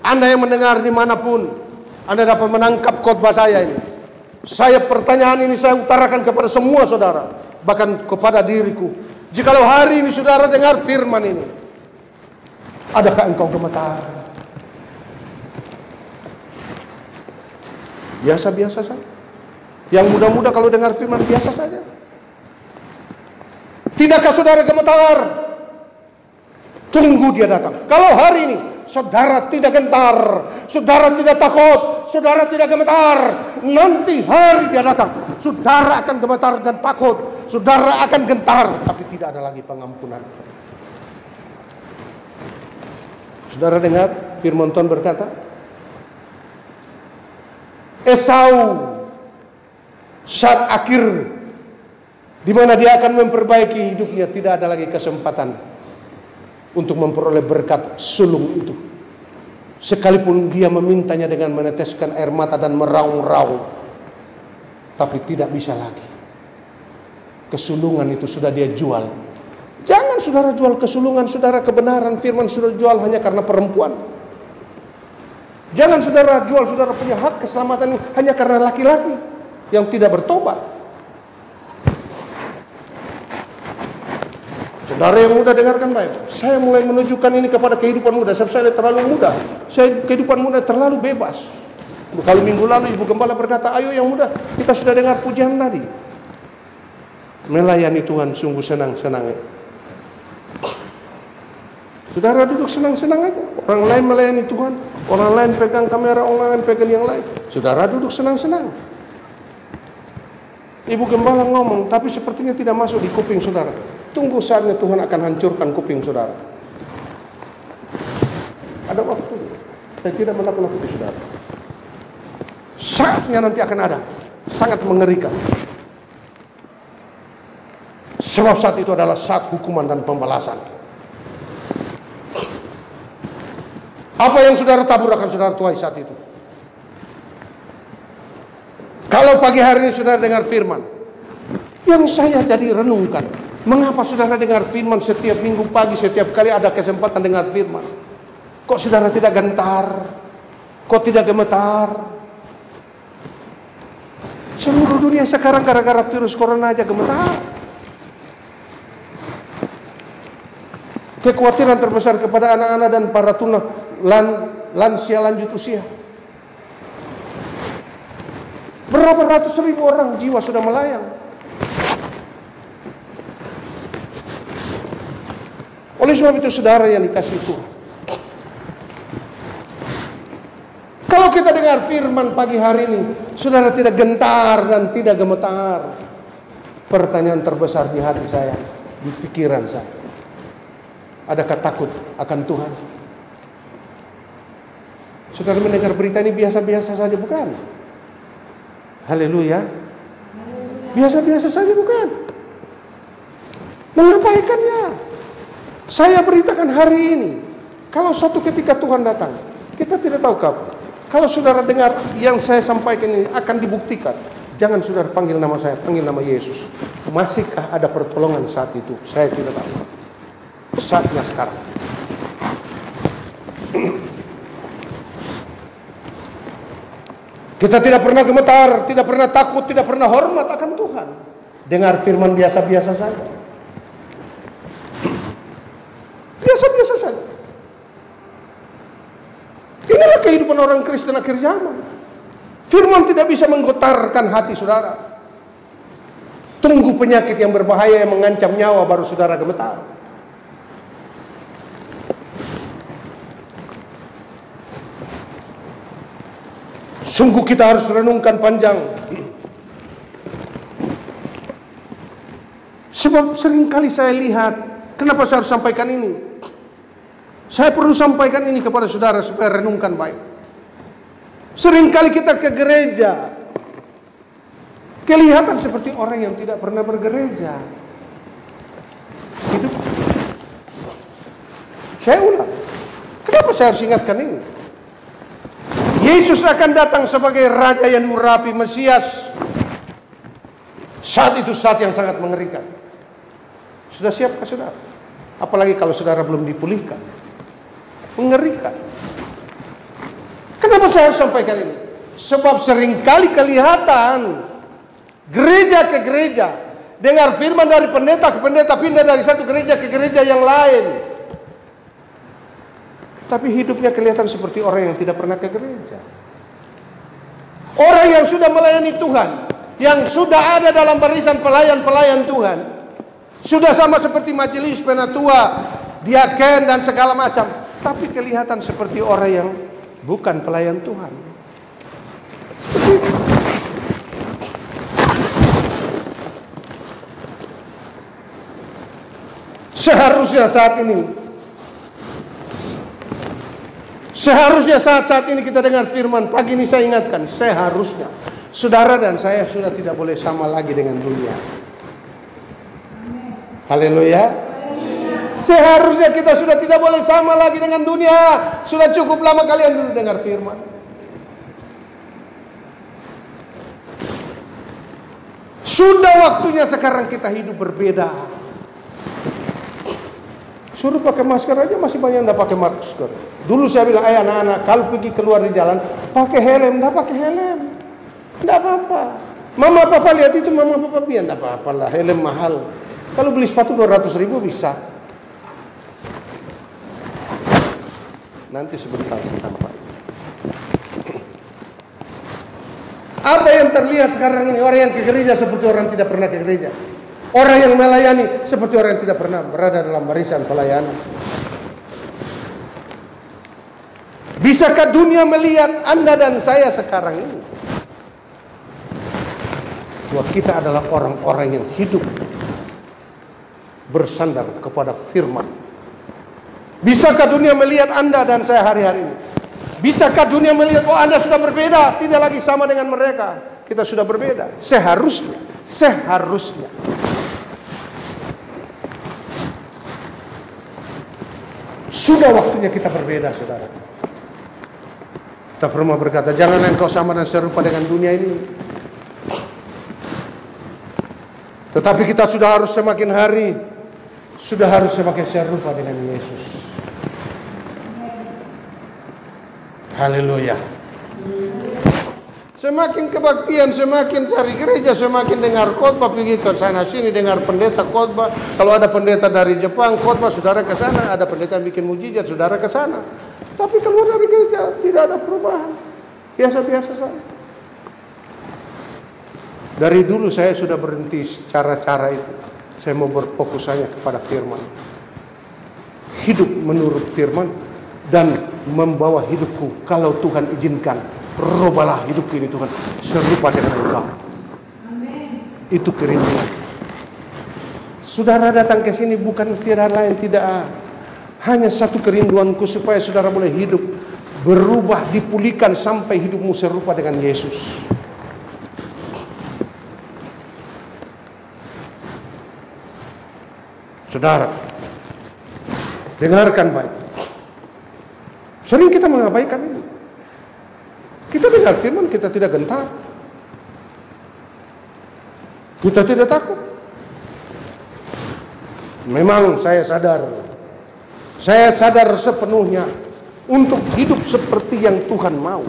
Speaker 1: Anda yang mendengar dimanapun, Anda dapat menangkap khotbah saya ini. Saya pertanyaan ini saya utarakan kepada semua saudara, bahkan kepada diriku. Jikalau hari ini saudara dengar firman ini, adakah engkau gemetar? Biasa-biasa saja. Yang muda-muda kalau dengar firman biasa saja. Tidakkah saudara gemetar? Tunggu dia datang. Kalau hari ini saudara tidak gentar, saudara tidak takut, saudara tidak gemetar, nanti hari dia datang, saudara akan gemetar dan takut, saudara akan gentar, tapi tidak ada lagi pengampunan. Saudara dengar firman Tuhan berkata, Esau saat akhir di mana dia akan memperbaiki hidupnya, tidak ada lagi kesempatan untuk memperoleh berkat sulung itu. Sekalipun dia memintanya dengan meneteskan air mata dan meraung-raung, tapi tidak bisa lagi. Kesulungan itu sudah dia jual. Jangan saudara jual kesulungan saudara, kebenaran firman sudah jual hanya karena perempuan. Jangan saudara jual saudara punya hak keselamatan hanya karena laki-laki yang tidak bertobat. Saudara yang muda dengarkan baik. Saya mulai menunjukkan ini kepada kehidupan muda. Sebab saya terlalu muda. Saya kehidupan muda terlalu bebas. Kalau minggu lalu Ibu Gembala berkata, ayo yang muda, kita sudah dengar pujian tadi. Melayani Tuhan sungguh senang-senangnya. Saudara duduk senang-senang aja. Orang lain melayani Tuhan, orang lain pegang kamera, orang lain pegang yang lain. Saudara duduk senang-senang. Ibu Gembala ngomong, tapi sepertinya tidak masuk di kuping saudara. Tunggu saatnya Tuhan akan hancurkan kuping saudara. Ada waktu. Saya tidak menakut-nakuti saudara. Saatnya nanti akan ada. Sangat mengerikan. Sebab saat itu adalah saat hukuman dan pembalasan. Apa yang saudara tabur akan saudara tuai saat itu. Kalau pagi hari ini saudara dengar firman, yang saya jadi renungkan, mengapa saudara dengar firman setiap minggu pagi, setiap kali ada kesempatan dengar firman, kok saudara tidak gentar, kok tidak gemetar? Seluruh dunia sekarang gara-gara virus corona aja gemetar. Kekhawatiran terbesar kepada anak-anak dan para lansia lanjut usia. Berapa ratus ribu orang jiwa sudah melayang. Oleh sebab itu saudara yang dikasihi Tuhan, kalau kita dengar firman pagi hari ini, saudara tidak gentar dan tidak gemetar, pertanyaan terbesar di hati saya, di pikiran saya, adakah takut akan Tuhan? Saudara mendengar berita ini biasa-biasa saja bukan? Haleluya. Biasa-biasa saja bukan? Mengabaikannya. Saya beritakan hari ini, kalau suatu ketika Tuhan datang, kita tidak tahu kapan. Kalau saudara dengar yang saya sampaikan ini akan dibuktikan, jangan saudara panggil nama saya, panggil nama Yesus. Masihkah ada pertolongan saat itu? Saya tidak tahu. Saatnya sekarang. Kita tidak pernah gemetar, tidak pernah takut, tidak pernah hormat akan Tuhan. Dengar firman biasa-biasa saja. Biasa-biasa saja. Inilah kehidupan orang Kristen akhir zaman. Firman tidak bisa menggetarkan hati saudara. Tunggu penyakit yang berbahaya yang mengancam nyawa baru saudara gemetar. Sungguh kita harus renungkan panjang. Sebab seringkali saya lihat, kenapa saya harus sampaikan ini? Saya perlu sampaikan ini kepada saudara supaya renungkan baik. Seringkali kita ke gereja, kelihatan seperti orang yang tidak pernah bergereja. Hidup. Saya ulang. Kenapa saya harus ingatkan ini? Yesus akan datang sebagai Raja yang diurapi, Mesias. Saat itu saat yang sangat mengerikan. Sudah siapkah saudara? Apalagi kalau saudara belum dipulihkan. Mengerikan. Kenapa saya harus sampaikan ini? Sebab seringkali kelihatan gereja ke gereja, dengar firman dari pendeta ke pendeta, pindah dari satu gereja ke gereja yang lain. Tapi hidupnya kelihatan seperti orang yang tidak pernah ke gereja. Orang yang sudah melayani Tuhan, yang sudah ada dalam barisan pelayan-pelayan Tuhan, sudah sama seperti majelis, penatua, diaken dan segala macam, tapi kelihatan seperti orang yang bukan pelayan Tuhan. Seharusnya saat ini kita dengar firman. Pagi ini saya ingatkan, seharusnya saudara dan saya sudah tidak boleh sama lagi dengan dunia. Haleluya. Seharusnya kita sudah tidak boleh sama lagi dengan dunia. Sudah cukup lama kalian dulu dengar firman. Sudah waktunya sekarang kita hidup berbeda. Suruh pakai masker aja masih banyak yang tidak pakai masker. Dulu saya bilang, ayo anak-anak, kalau pergi keluar di jalan, pakai helm. Tidak pakai helm, tidak apa-apa. Mama papa lihat itu, mama papa biar tidak apa-apa lah. Helm mahal. Kalau beli sepatu 200.000 bisa. Nanti sebentar saya sampai. Apa yang terlihat sekarang ini? Orang yang ke gereja seperti orang tidak pernah ke gereja. Orang yang melayani seperti orang yang tidak pernah berada dalam barisan pelayanan. Bisakah dunia melihat Anda dan saya sekarang ini? Bahwa kita adalah orang-orang yang hidup bersandar kepada firman. Bisakah dunia melihat Anda dan saya hari-hari ini? Bisakah dunia melihat, oh Anda sudah berbeda, tidak lagi sama dengan mereka. Kita sudah berbeda. Seharusnya. Sudah waktunya kita berbeda, saudara. Kita pernah berkata, jangan engkau sama dan serupa dengan dunia ini. Tetapi kita sudah harus semakin hari, sudah harus semakin serupa dengan Yesus. Haleluya. Semakin kebaktian, semakin cari gereja, semakin dengar khotbah, pergi ke sana sini dengar pendeta khotbah. Kalau ada pendeta dari Jepang khotbah, saudara ke sana. Ada pendeta yang bikin mujizat, saudara ke sana. Tapi keluar dari gereja tidak ada perubahan, biasa-biasa saja. Dari dulu saya sudah berhenti cara-cara itu. Saya mau berfokus hanya kepada firman. Hidup menurut firman dan membawa hidupku, kalau Tuhan izinkan, robalah hidupku ini Tuhan serupa dengan Engkau. Itu kerinduan. Saudara datang ke sini bukan tiada lain, tidak hanya satu kerinduanku, supaya saudara boleh hidup berubah, dipulihkan sampai hidupmu serupa dengan Yesus. Saudara, dengarkan baik. Sering kita mengabaikan ini. Kita dengar firman, kita tidak gentar. Kita tidak takut. Memang saya sadar sepenuhnya untuk hidup seperti yang Tuhan mau.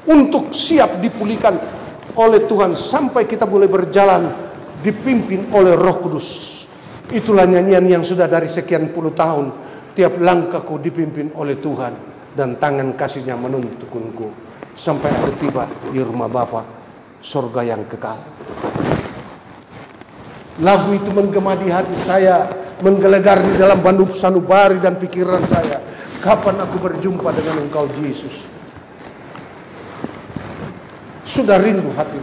Speaker 1: Untuk siap dipulihkan oleh Tuhan sampai kita boleh berjalan dipimpin oleh Roh Kudus. Itulah nyanyian yang sudah dari sekian puluh tahun. Tiap langkahku dipimpin oleh Tuhan dan tangan kasih-Nya menuntunku sampai aku tiba di rumah Bapa, surga yang kekal. Lagu itu menggema di hati saya, menggelegar di dalam banduk sanubari dan pikiran saya. Kapan aku berjumpa dengan Engkau Yesus? Sudah rindu hati.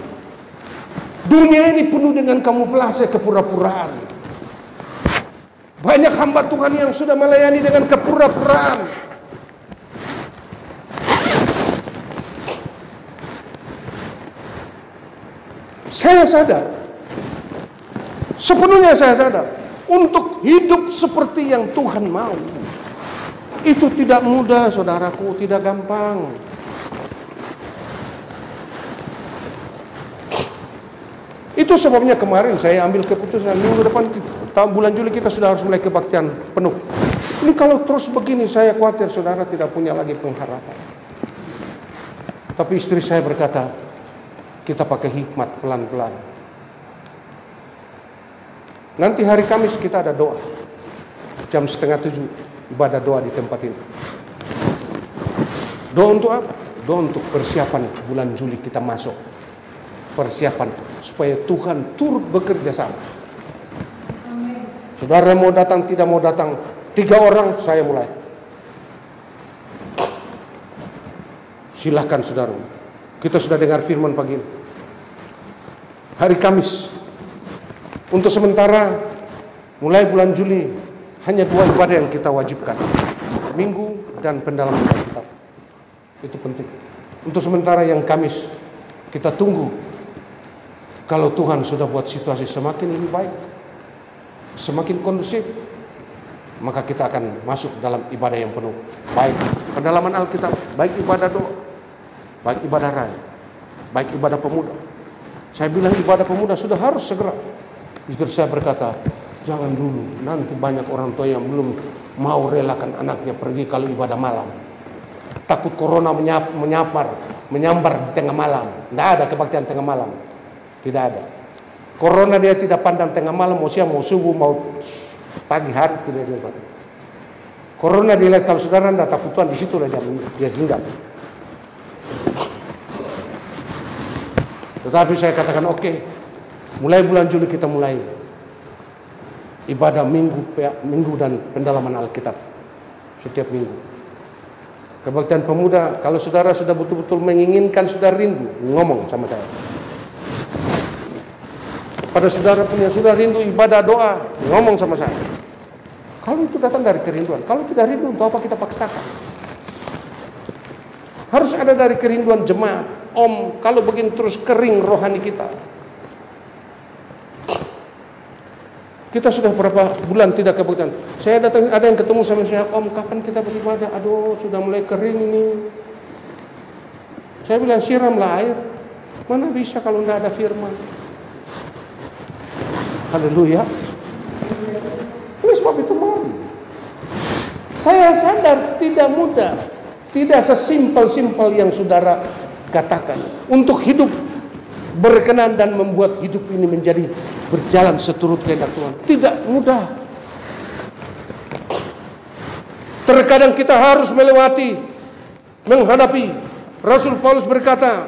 Speaker 1: Dunia ini penuh dengan kamuflase kepura-puraan. Banyak hamba Tuhan yang sudah melayani dengan kepura-puraan. Saya sadar, sepenuhnya saya sadar, untuk hidup seperti yang Tuhan mau. Itu tidak mudah, saudaraku, tidak gampang. Itu sebabnya kemarin saya ambil keputusan minggu depan, bulan Juli kita sudah harus mulai kebaktian penuh. Ini kalau terus begini saya khawatir saudara tidak punya lagi pengharapan. Tapi istri saya berkata, kita pakai hikmat pelan-pelan. Nanti hari Kamis kita ada doa. Jam 6:30 ibadah doa di tempat ini. Doa untuk apa? Doa untuk persiapan bulan Juli kita masuk. Persiapan supaya Tuhan turut bekerja sama. Saudara mau datang tidak mau datang, 3 orang saya mulai. Silahkan saudara. Kita sudah dengar firman pagi ini. Hari Kamis. Untuk sementara mulai bulan Juli hanya 2 ibadah yang kita wajibkan. Minggu dan pendalaman Alkitab. Itu penting. Untuk sementara yang Kamis kita tunggu. Kalau Tuhan sudah buat situasi semakin lebih baik, semakin kondusif, maka kita akan masuk dalam ibadah yang penuh. Baik pendalaman Alkitab, baik ibadah doa, baik ibadah raya, baik ibadah pemuda. Saya bilang ibadah pemuda sudah harus segera. Istri saya berkata, jangan dulu, nanti banyak orang tua yang belum mau relakan anaknya pergi kalau ibadah malam. Takut corona menyambar di tengah malam. Tidak ada kebaktian tengah malam. Tidak ada. Corona dia tidak pandang tengah malam, mau siang, mau subuh, mau pagi hari, tidak dia. Corona dia lihat kalau saudara tidak takut Tuhan, di situ dia hinggap. Tetapi saya katakan oke, mulai bulan Juli kita mulai ibadah minggu dan pendalaman Alkitab setiap minggu. Kebaktian pemuda, kalau saudara sudah betul-betul menginginkan, sudah rindu, ngomong sama saya. Pada saudara punya sudah rindu ibadah doa, ngomong sama saya. Kalau itu datang dari kerinduan, kalau tidak rindu, untuk apa kita paksakan? Harus ada dari kerinduan jemaat. Om, kalau begini terus kering rohani kita. Kita sudah berapa bulan tidak kebaktian. Saya datang, ada yang ketemu sama saya, Om, kapan kita beribadah? Aduh, sudah mulai kering ini. Saya bilang, siramlah air. Mana bisa kalau tidak ada firman? Haleluya. Oleh sebab itu mari. Saya sadar tidak mudah. Tidak sesimpel-simpel yang saudara katakan. Untuk hidup berkenan dan membuat hidup ini menjadi berjalan seturut kehendak Tuhan. Tidak mudah. Terkadang kita harus menghadapi. Rasul Paulus berkata,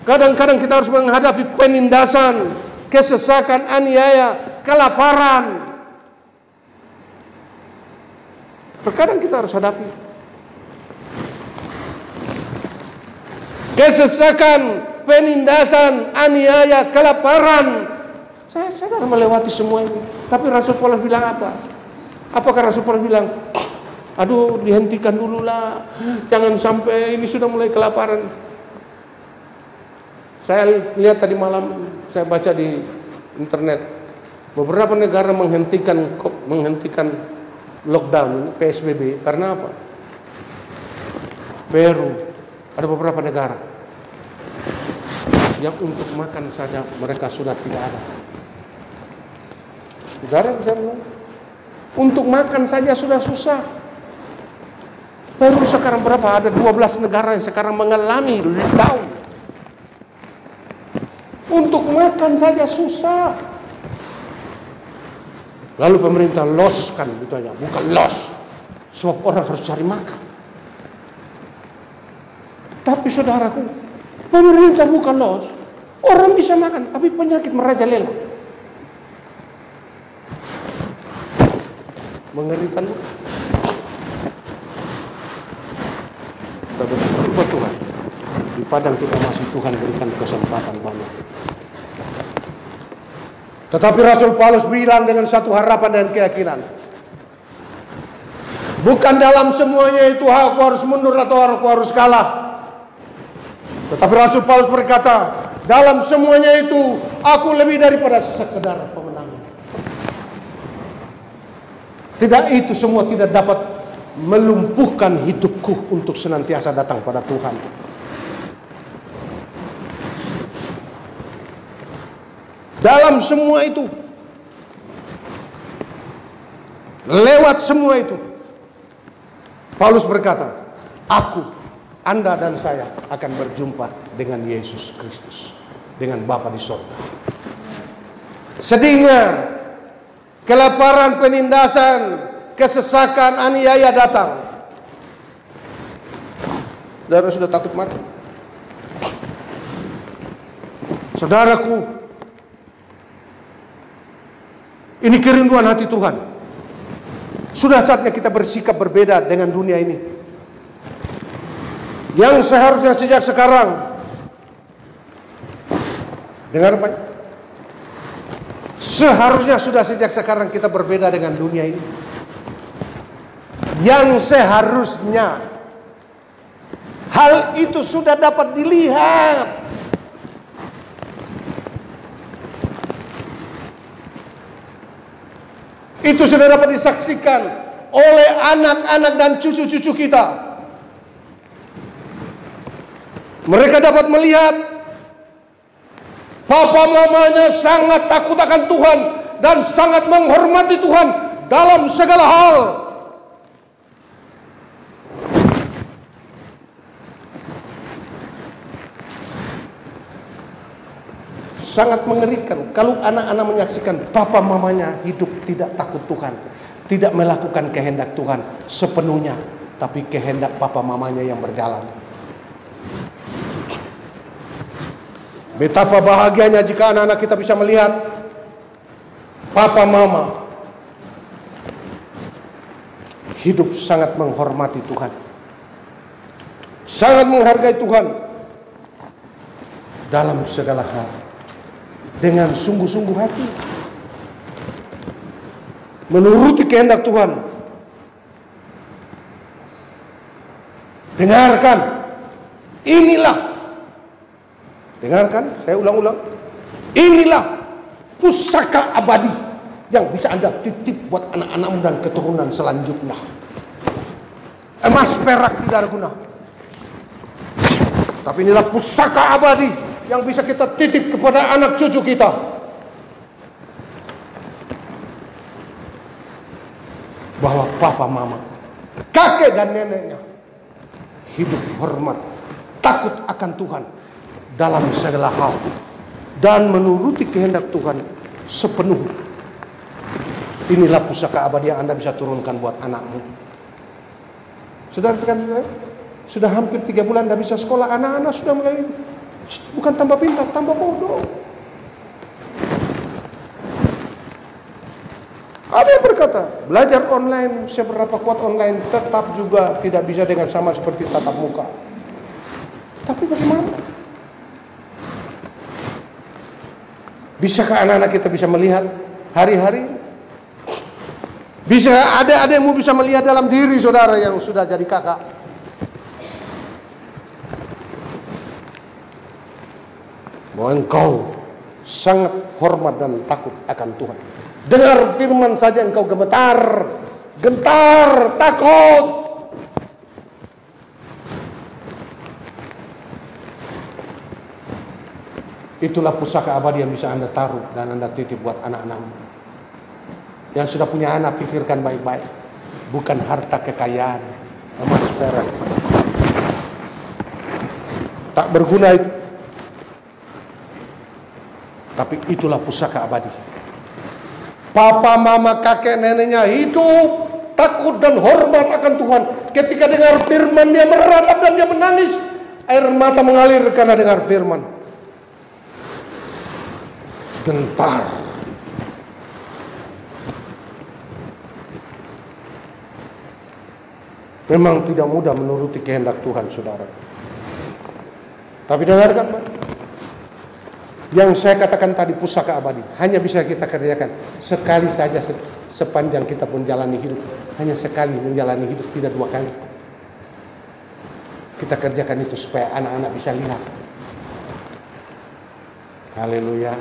Speaker 1: kadang-kadang kita harus menghadapi penindasan, kesesakan, aniaya, kelaparan. Terkadang kita harus hadapi kesesakan, penindasan, aniaya, kelaparan. Saya sadar melewati semua ini. Tapi Rasul Paulus bilang apa? Apakah Rasul Paulus bilang, aduh dihentikan dulu lah, jangan sampai ini sudah mulai kelaparan. Saya lihat tadi malam, saya baca di internet, Beberapa negara menghentikan lockdown PSBB karena apa? Peru, ada beberapa negara yang untuk makan saja mereka sudah tidak ada. Negara bisa bilang, untuk makan saja sudah susah. Peru sekarang berapa? Ada 12 negara yang sekarang mengalami lockdown. Untuk makan saja susah. Lalu pemerintah loskan gitu aja, bukan los. Sebab orang harus cari makan. Tapi saudaraku, pemerintah bukan los. Orang bisa makan, tapi penyakit merajalela. Mengerikan. Kita bersyukur Tuhan. Di padang kita masih Tuhan berikan kesempatan banyak. Tetapi Rasul Paulus bilang dengan satu harapan dan keyakinan. Bukan dalam semuanya itu aku harus mundur atau aku harus kalah. Tetapi Rasul Paulus berkata, dalam semuanya itu aku lebih daripada sekedar pemenang. Tidak, itu semua tidak dapat melumpuhkan hidupku untuk senantiasa datang pada Tuhan. Dalam semua itu, lewat semua itu, Paulus berkata, aku, Anda dan saya akan berjumpa dengan Yesus Kristus, dengan Bapa di sorga. Sedihnya, kelaparan, penindasan, kesesakan, aniaya datang. Saudara sudah takut mati? Saudaraku, ini kerinduan hati Tuhan. Sudah saatnya kita bersikap berbeda dengan dunia ini. Yang seharusnya sejak sekarang, dengar Pak, seharusnya sudah sejak sekarang kita berbeda dengan dunia ini. Yang seharusnya hal itu sudah dapat dilihat. Itu sudah dapat disaksikan oleh anak-anak dan cucu-cucu kita. Mereka dapat melihat papa mamanya sangat takut akan Tuhan dan sangat menghormati Tuhan dalam segala hal. Sangat mengerikan kalau anak-anak menyaksikan papa mamanya hidup tidak takut Tuhan, tidak melakukan kehendak Tuhan sepenuhnya, tapi kehendak papa mamanya yang berjalan. Betapa bahagianya jika anak-anak kita bisa melihat papa mama hidup sangat menghormati Tuhan, sangat menghargai Tuhan dalam segala hal, dengan sungguh-sungguh hati, menuruti kehendak Tuhan. Dengarkan, dengarkan, saya ulang-ulang, inilah pusaka abadi yang bisa Anda titip buat anak-anakmu dan keturunan selanjutnya. Emas perak tidak ada guna, tapi inilah pusaka abadi yang bisa kita titip kepada anak cucu kita. Bahwa papa mama, kakek dan neneknya hidup hormat, takut akan Tuhan dalam segala hal, dan menuruti kehendak Tuhan sepenuh. Inilah pusaka abadi yang Anda bisa turunkan buat anakmu. Saudara-saudara, sudah hampir 3 bulan tidak bisa sekolah, anak-anak sudah mulai bukan tambah pintar, tambah bodoh. Ada yang berkata, belajar online seberapa kuat online, tetap juga tidak bisa dengan sama seperti tatap muka. Tapi bagaimana? Bisakah anak-anak kita bisa melihat hari-hari? Bisa adik-adikmu bisa melihat dalam diri saudara yang sudah jadi kakak? Bahwa engkau sangat hormat dan takut akan Tuhan. Dengar firman saja engkau gemetar, gentar, takut. Itulah pusaka abadi yang bisa Anda taruh dan Anda titip buat anak-anakmu. Yang sudah punya anak, pikirkan baik-baik. Bukan harta kekayaan, emas perak. Tak berguna itu. Tapi itulah pusaka abadi. Papa, mama, kakek, neneknya hidup, takut dan hormat akan Tuhan. Ketika dengar firman, dia meratap dan dia menangis. Air mata mengalir karena dengar firman. Gentar. Memang tidak mudah menuruti kehendak Tuhan, saudara. Tapi dengarkan, Pak. Yang saya katakan tadi pusaka abadi hanya bisa kita kerjakan sekali saja sepanjang kita menjalani hidup. Hanya sekali menjalani hidup, tidak dua kali. Kita kerjakan itu supaya anak-anak bisa lihat. Haleluya.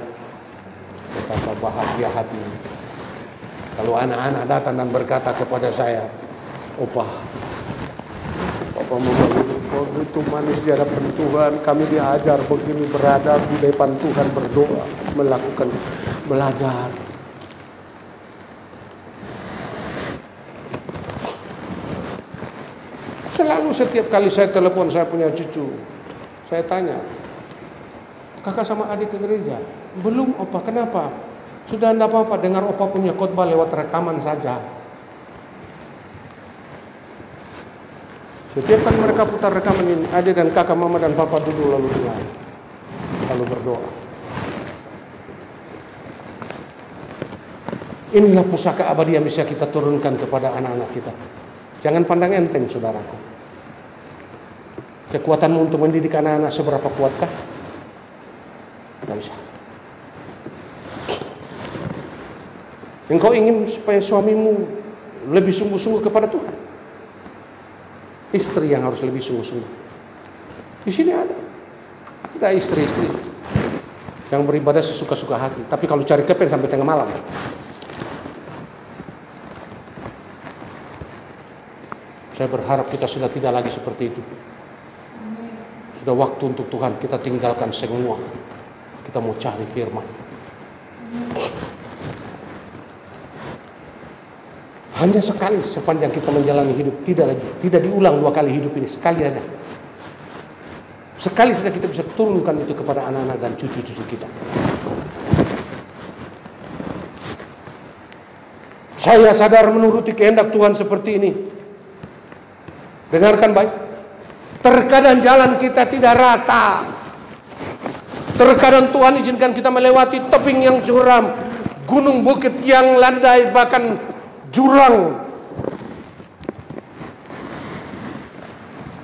Speaker 1: Betapa bahagia hati. Kalau anak-anak datang dan berkata kepada saya, "Opa, Papa mau begitu manis di hadapan Tuhan, kami diajar begini berada di depan Tuhan berdoa, melakukan belajar." Selalu setiap kali saya telepon saya punya cucu, saya tanya, "Kakak sama adik ke gereja?" "Belum, Opa." "Kenapa?" "Sudah enggak apa-apa, dengar Opa punya khotbah lewat rekaman saja." Setiap kali mereka putar rekaman ini, adik dan kakak, mama dan papa duduk lalu dengar, lalu berdoa. Inilah pusaka abadi yang bisa kita turunkan kepada anak-anak kita. Jangan pandang enteng, saudaraku. Kekuatanmu untuk mendidik anak-anak seberapa kuatkah? Tidak bisa. Engkau ingin supaya suamimu lebih sungguh-sungguh kepada Tuhan? Istri yang harus lebih sungguh-sungguh. Di sini ada istri-istri yang beribadah sesuka-suka hati, tapi kalau cari kepen sampai tengah malam. Saya berharap kita sudah tidak lagi seperti itu. Sudah waktu untuk Tuhan kita tinggalkan semua. Kita mau cari firman. Hanya sekali sepanjang kita menjalani hidup, tidak diulang dua kali hidup ini, sekali aja. Sekali saja kita bisa turunkan itu kepada anak-anak dan cucu-cucu kita. Saya sadar menuruti kehendak Tuhan seperti ini. Dengarkan baik. Terkadang jalan kita tidak rata. Terkadang Tuhan izinkan kita melewati tebing yang curam, gunung bukit yang landai, bahkan jurang,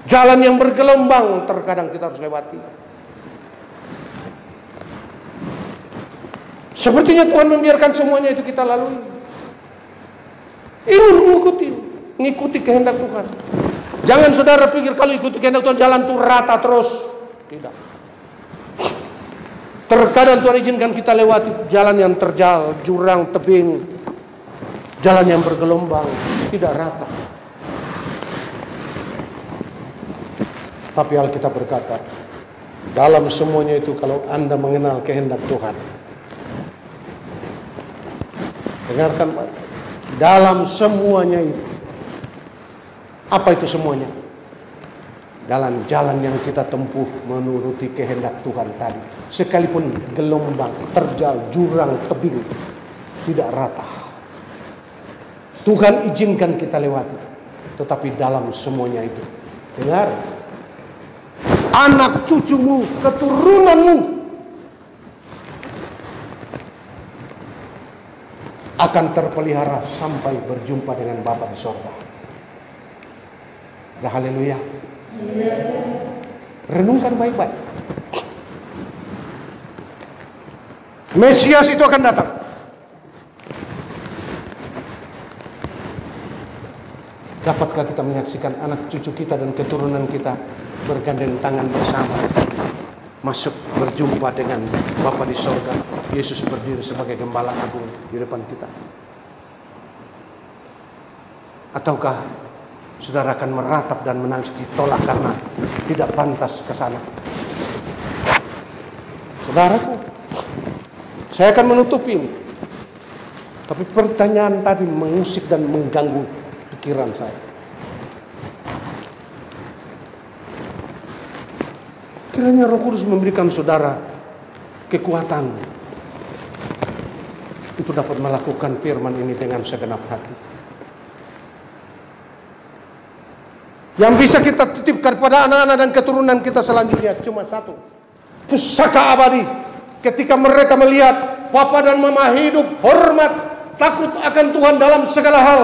Speaker 1: jalan yang bergelombang terkadang kita harus lewati. Sepertinya Tuhan membiarkan semuanya itu kita lalui. Ini mengikuti kehendak Tuhan. Jangan saudara pikir kalau ikuti kehendak Tuhan jalan itu rata terus. Tidak. Terkadang Tuhan izinkan kita lewati jalan yang terjal, jurang, tebing, jalan yang bergelombang, tidak rata. Tapi Alkitab berkata, dalam semuanya itu kalau Anda mengenal kehendak Tuhan, dengarkan Pak, dalam semuanya itu, apa itu semuanya? Dalam jalan yang kita tempuh menuruti kehendak Tuhan tadi, sekalipun gelombang, terjal, jurang, tebing, tidak rata, Tuhan izinkan kita lewati. Tetapi dalam semuanya itu, dengar, anak cucumu, keturunanmu akan terpelihara sampai berjumpa dengan Bapa di sorga. Ya, haleluya. Renungkan baik-baik. Mesias itu akan datang. Dapatkah kita menyaksikan anak cucu kita dan keturunan kita bergandeng tangan bersama masuk berjumpa dengan Bapa di sorga. Yesus berdiri sebagai gembala agung di depan kita. Ataukah saudara akan meratap dan menangis ditolak karena tidak pantas ke sana? Saudaraku, saya akan menutup ini. Tapi pertanyaan tadi mengusik dan mengganggu pikiran saya. Kiranya Roh Kudus memberikan saudara kekuatan untuk dapat melakukan firman ini dengan segenap hati. Yang bisa kita titipkan pada anak-anak dan keturunan kita selanjutnya cuma satu. Pusaka abadi. Ketika mereka melihat papa dan mama hidup, hormat, takut akan Tuhan dalam segala hal.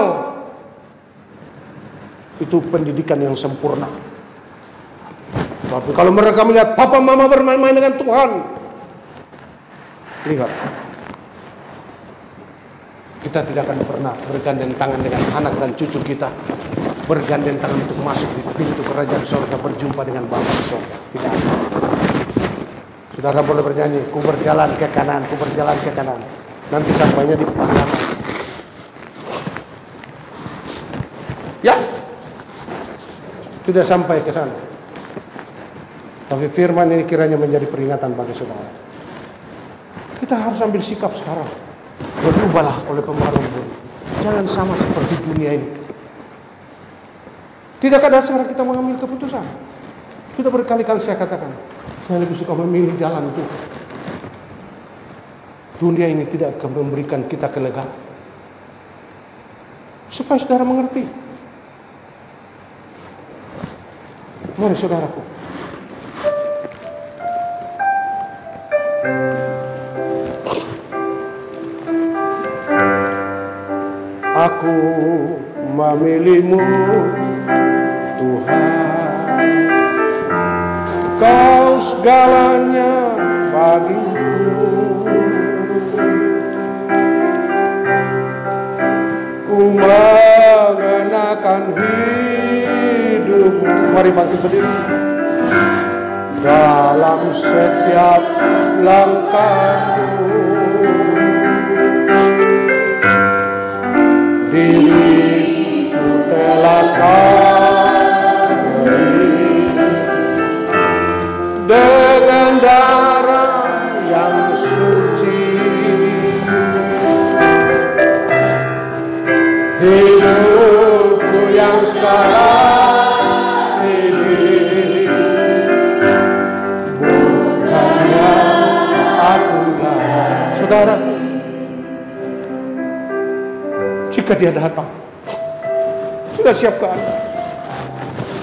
Speaker 1: Itu pendidikan yang sempurna. Tapi kalau mereka melihat papa mama bermain-main dengan Tuhan, lihat, kita tidak akan pernah bergandeng tangan dengan anak dan cucu kita, bergandeng tangan untuk masuk di pintu kerajaan surga, berjumpa dengan Bapa di surga. Tidak ada. Saudara boleh bernyanyi, ku berjalan ke kanan, ku berjalan ke kanan. Nanti sampainya di depan. Ya, tidak sampai ke sana. Tapi firman ini kiranya menjadi peringatan bagi saudara. Kita harus ambil sikap sekarang. Berubahlah oleh pengaruh Tuhan. Jangan sama seperti dunia ini. Tidak ada sekarang kita mengambil keputusan. Sudah berkali-kali saya katakan, saya lebih suka memilih jalan itu. Dunia ini tidak akan memberikan kita kelegaan. Supaya saudara mengerti. Mari saudaraku. Aku memilihmu, Tuhan, Kau segalanya bagiku. Ku mengenakan hidupmu. Mari bangkit berdiri. Dalam setiap langkahku, diriku telah Kau beri dengan darah yang suci. Hidupku yang sekarang ini bukannya aku lah. Saudara, jika dia datang, sudah siapkan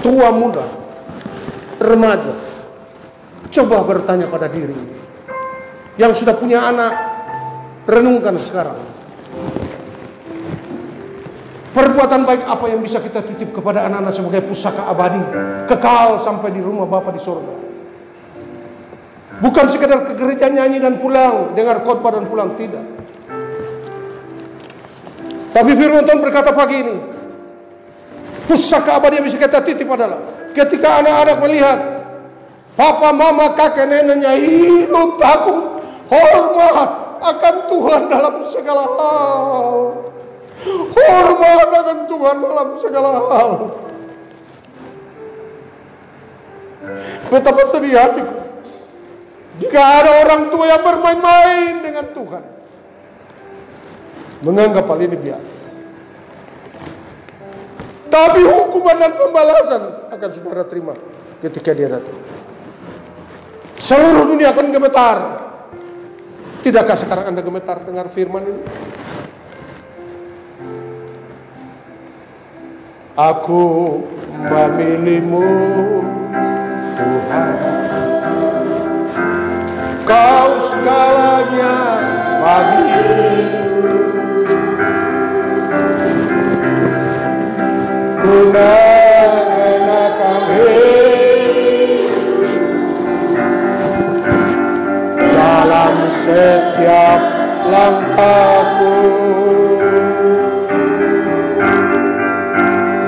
Speaker 1: tua muda, remaja, coba bertanya pada diri. Yang sudah punya anak, renungkan sekarang. Perbuatan baik apa yang bisa kita titip kepada anak-anak sebagai pusaka abadi, kekal sampai di rumah Bapa di sorga. Bukan sekedar ke gereja nyanyi dan pulang, dengar khotbah dan pulang, tidak. Tapi firman Tuhan berkata pagi ini, pusaka abadi yang bisa kita titip adalah ketika anak-anak melihat papa, mama, kakek, neneknya hidup takut, hormat akan Tuhan dalam segala hal. Hormat akan Tuhan dalam segala hal. Betapa sedih hatiku jika ada orang tua yang bermain-main dengan Tuhan, menganggap hal ini biasa. Tapi hukuman dan pembalasan akan saudara terima ketika dia datang. Seluruh dunia akan gemetar. Tidakkah sekarang Anda gemetar dengar firman ini? Aku memilihmu, Tuhan, Kau segalanya bagiku. Ku mengenakan dalam setiap langkahku.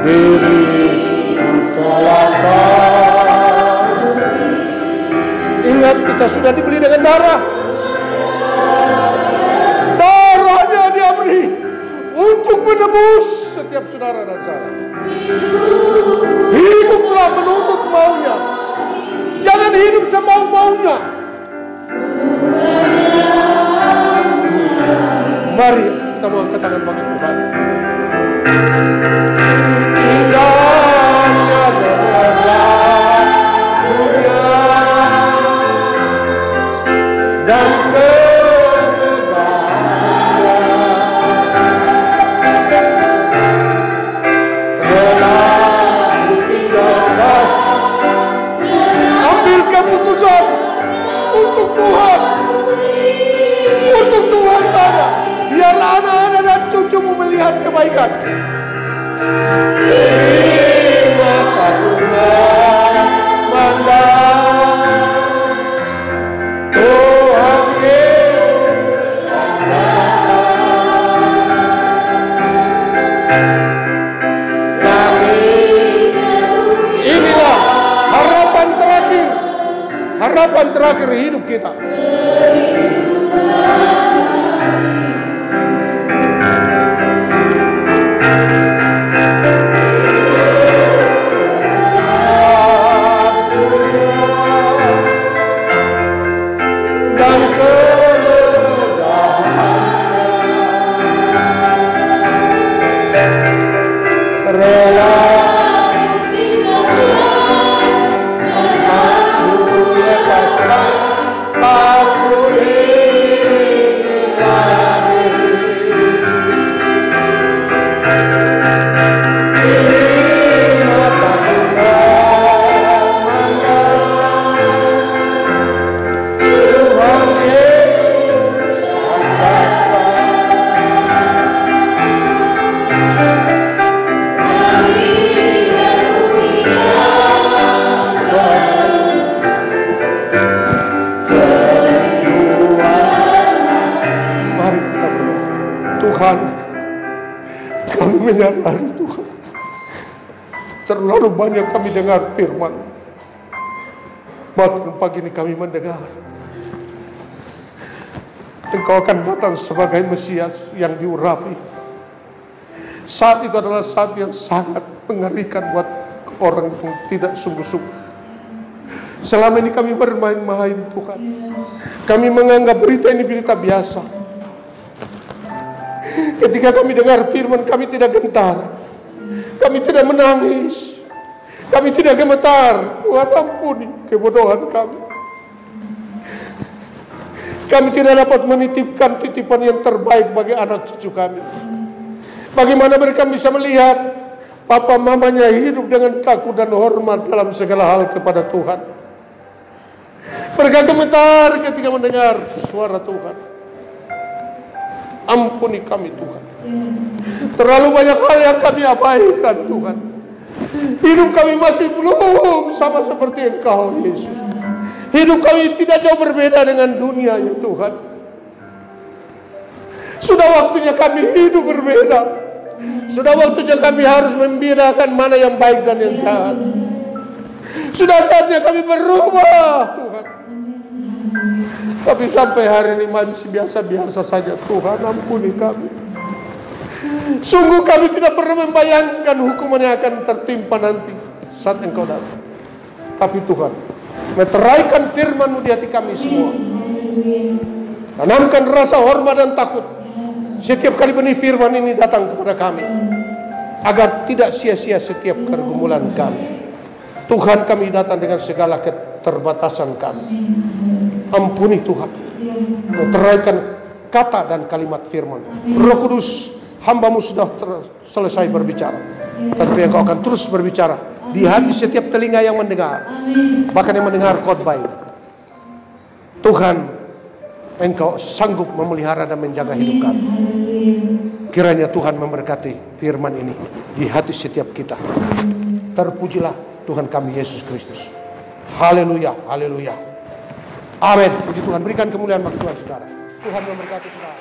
Speaker 1: Diriku telah Kau. Ingat Kita sudah dibeli dengan darah. Darahnya Dia beri untuk menebus setiap saudara dan saya. Hiduplah menurut maunya. Jangan hidup semau-maunya. Mari kita mau angkat tangan bagi Tuhan. Indahnya kebenaran dunia dan keputusan untuk Tuhan, untuk Tuhan saja. Biar anak-anak dan cucumu melihat kebaikan. Ini mata Tuhan mandang, Tuhan Yesus mandang. Inilah harapan terakhir. Harapan terakhir hidup kita. Dan kemudahannya rela menyadari Tuhan, terlalu banyak kami dengar firman. Bahkan pagi ini kami mendengar Engkau akan datang sebagai Mesias yang diurapi. Saat itu adalah saat yang sangat mengerikan buat orang yang tidak sungguh-sungguh. Selama ini kami bermain-main Tuhan. Kami menganggap berita ini berita biasa. Ketika kami dengar firman, kami tidak gentar, kami tidak menangis, kami tidak gemetar. Tuhan ampuni kebodohan kami. Kami tidak dapat menitipkan titipan yang terbaik bagi anak cucu kami. Bagaimana mereka bisa melihat papa mamanya hidup dengan takut dan hormat dalam segala hal kepada Tuhan. Mereka gemetar ketika mendengar suara Tuhan. Ampuni kami Tuhan. Terlalu banyak hal yang kami abaikan Tuhan. Hidup kami masih belum sama seperti Engkau Yesus. Hidup kami tidak jauh berbeda dengan dunia ya Tuhan. Sudah waktunya kami hidup berbeda. Sudah waktunya kami harus membedakan mana yang baik dan yang jahat. Sudah saatnya kami berubah Tuhan. Tapi sampai hari ini masih biasa-biasa saja. Tuhan ampuni kami. Sungguh kami tidak pernah membayangkan hukuman yang akan tertimpa nanti saat Engkau datang. Tapi Tuhan, meteraikan firman-Mu di hati kami semua. Tanamkan rasa hormat dan takut setiap kali benih firman ini datang kepada kami, agar tidak sia-sia setiap pergumulan kami. Tuhan, kami datang dengan segala keterbatasan kami. Ampuni Tuhan, meteraikan kata dan kalimat firman. Roh Kudus, hamba-Mu sudah selesai berbicara, tapi Engkau akan terus berbicara di hati setiap telinga yang mendengar, bahkan yang mendengar khotbah ini. Tuhan, Engkau sanggup memelihara dan menjaga hidup kami. Kiranya Tuhan memberkati firman ini di hati setiap kita. Terpujilah Tuhan kami Yesus Kristus. Haleluya, haleluya. Amin. Puji Tuhan, berikan kemuliaan bagi Tuhan saudara. Tuhan memberkati saudara.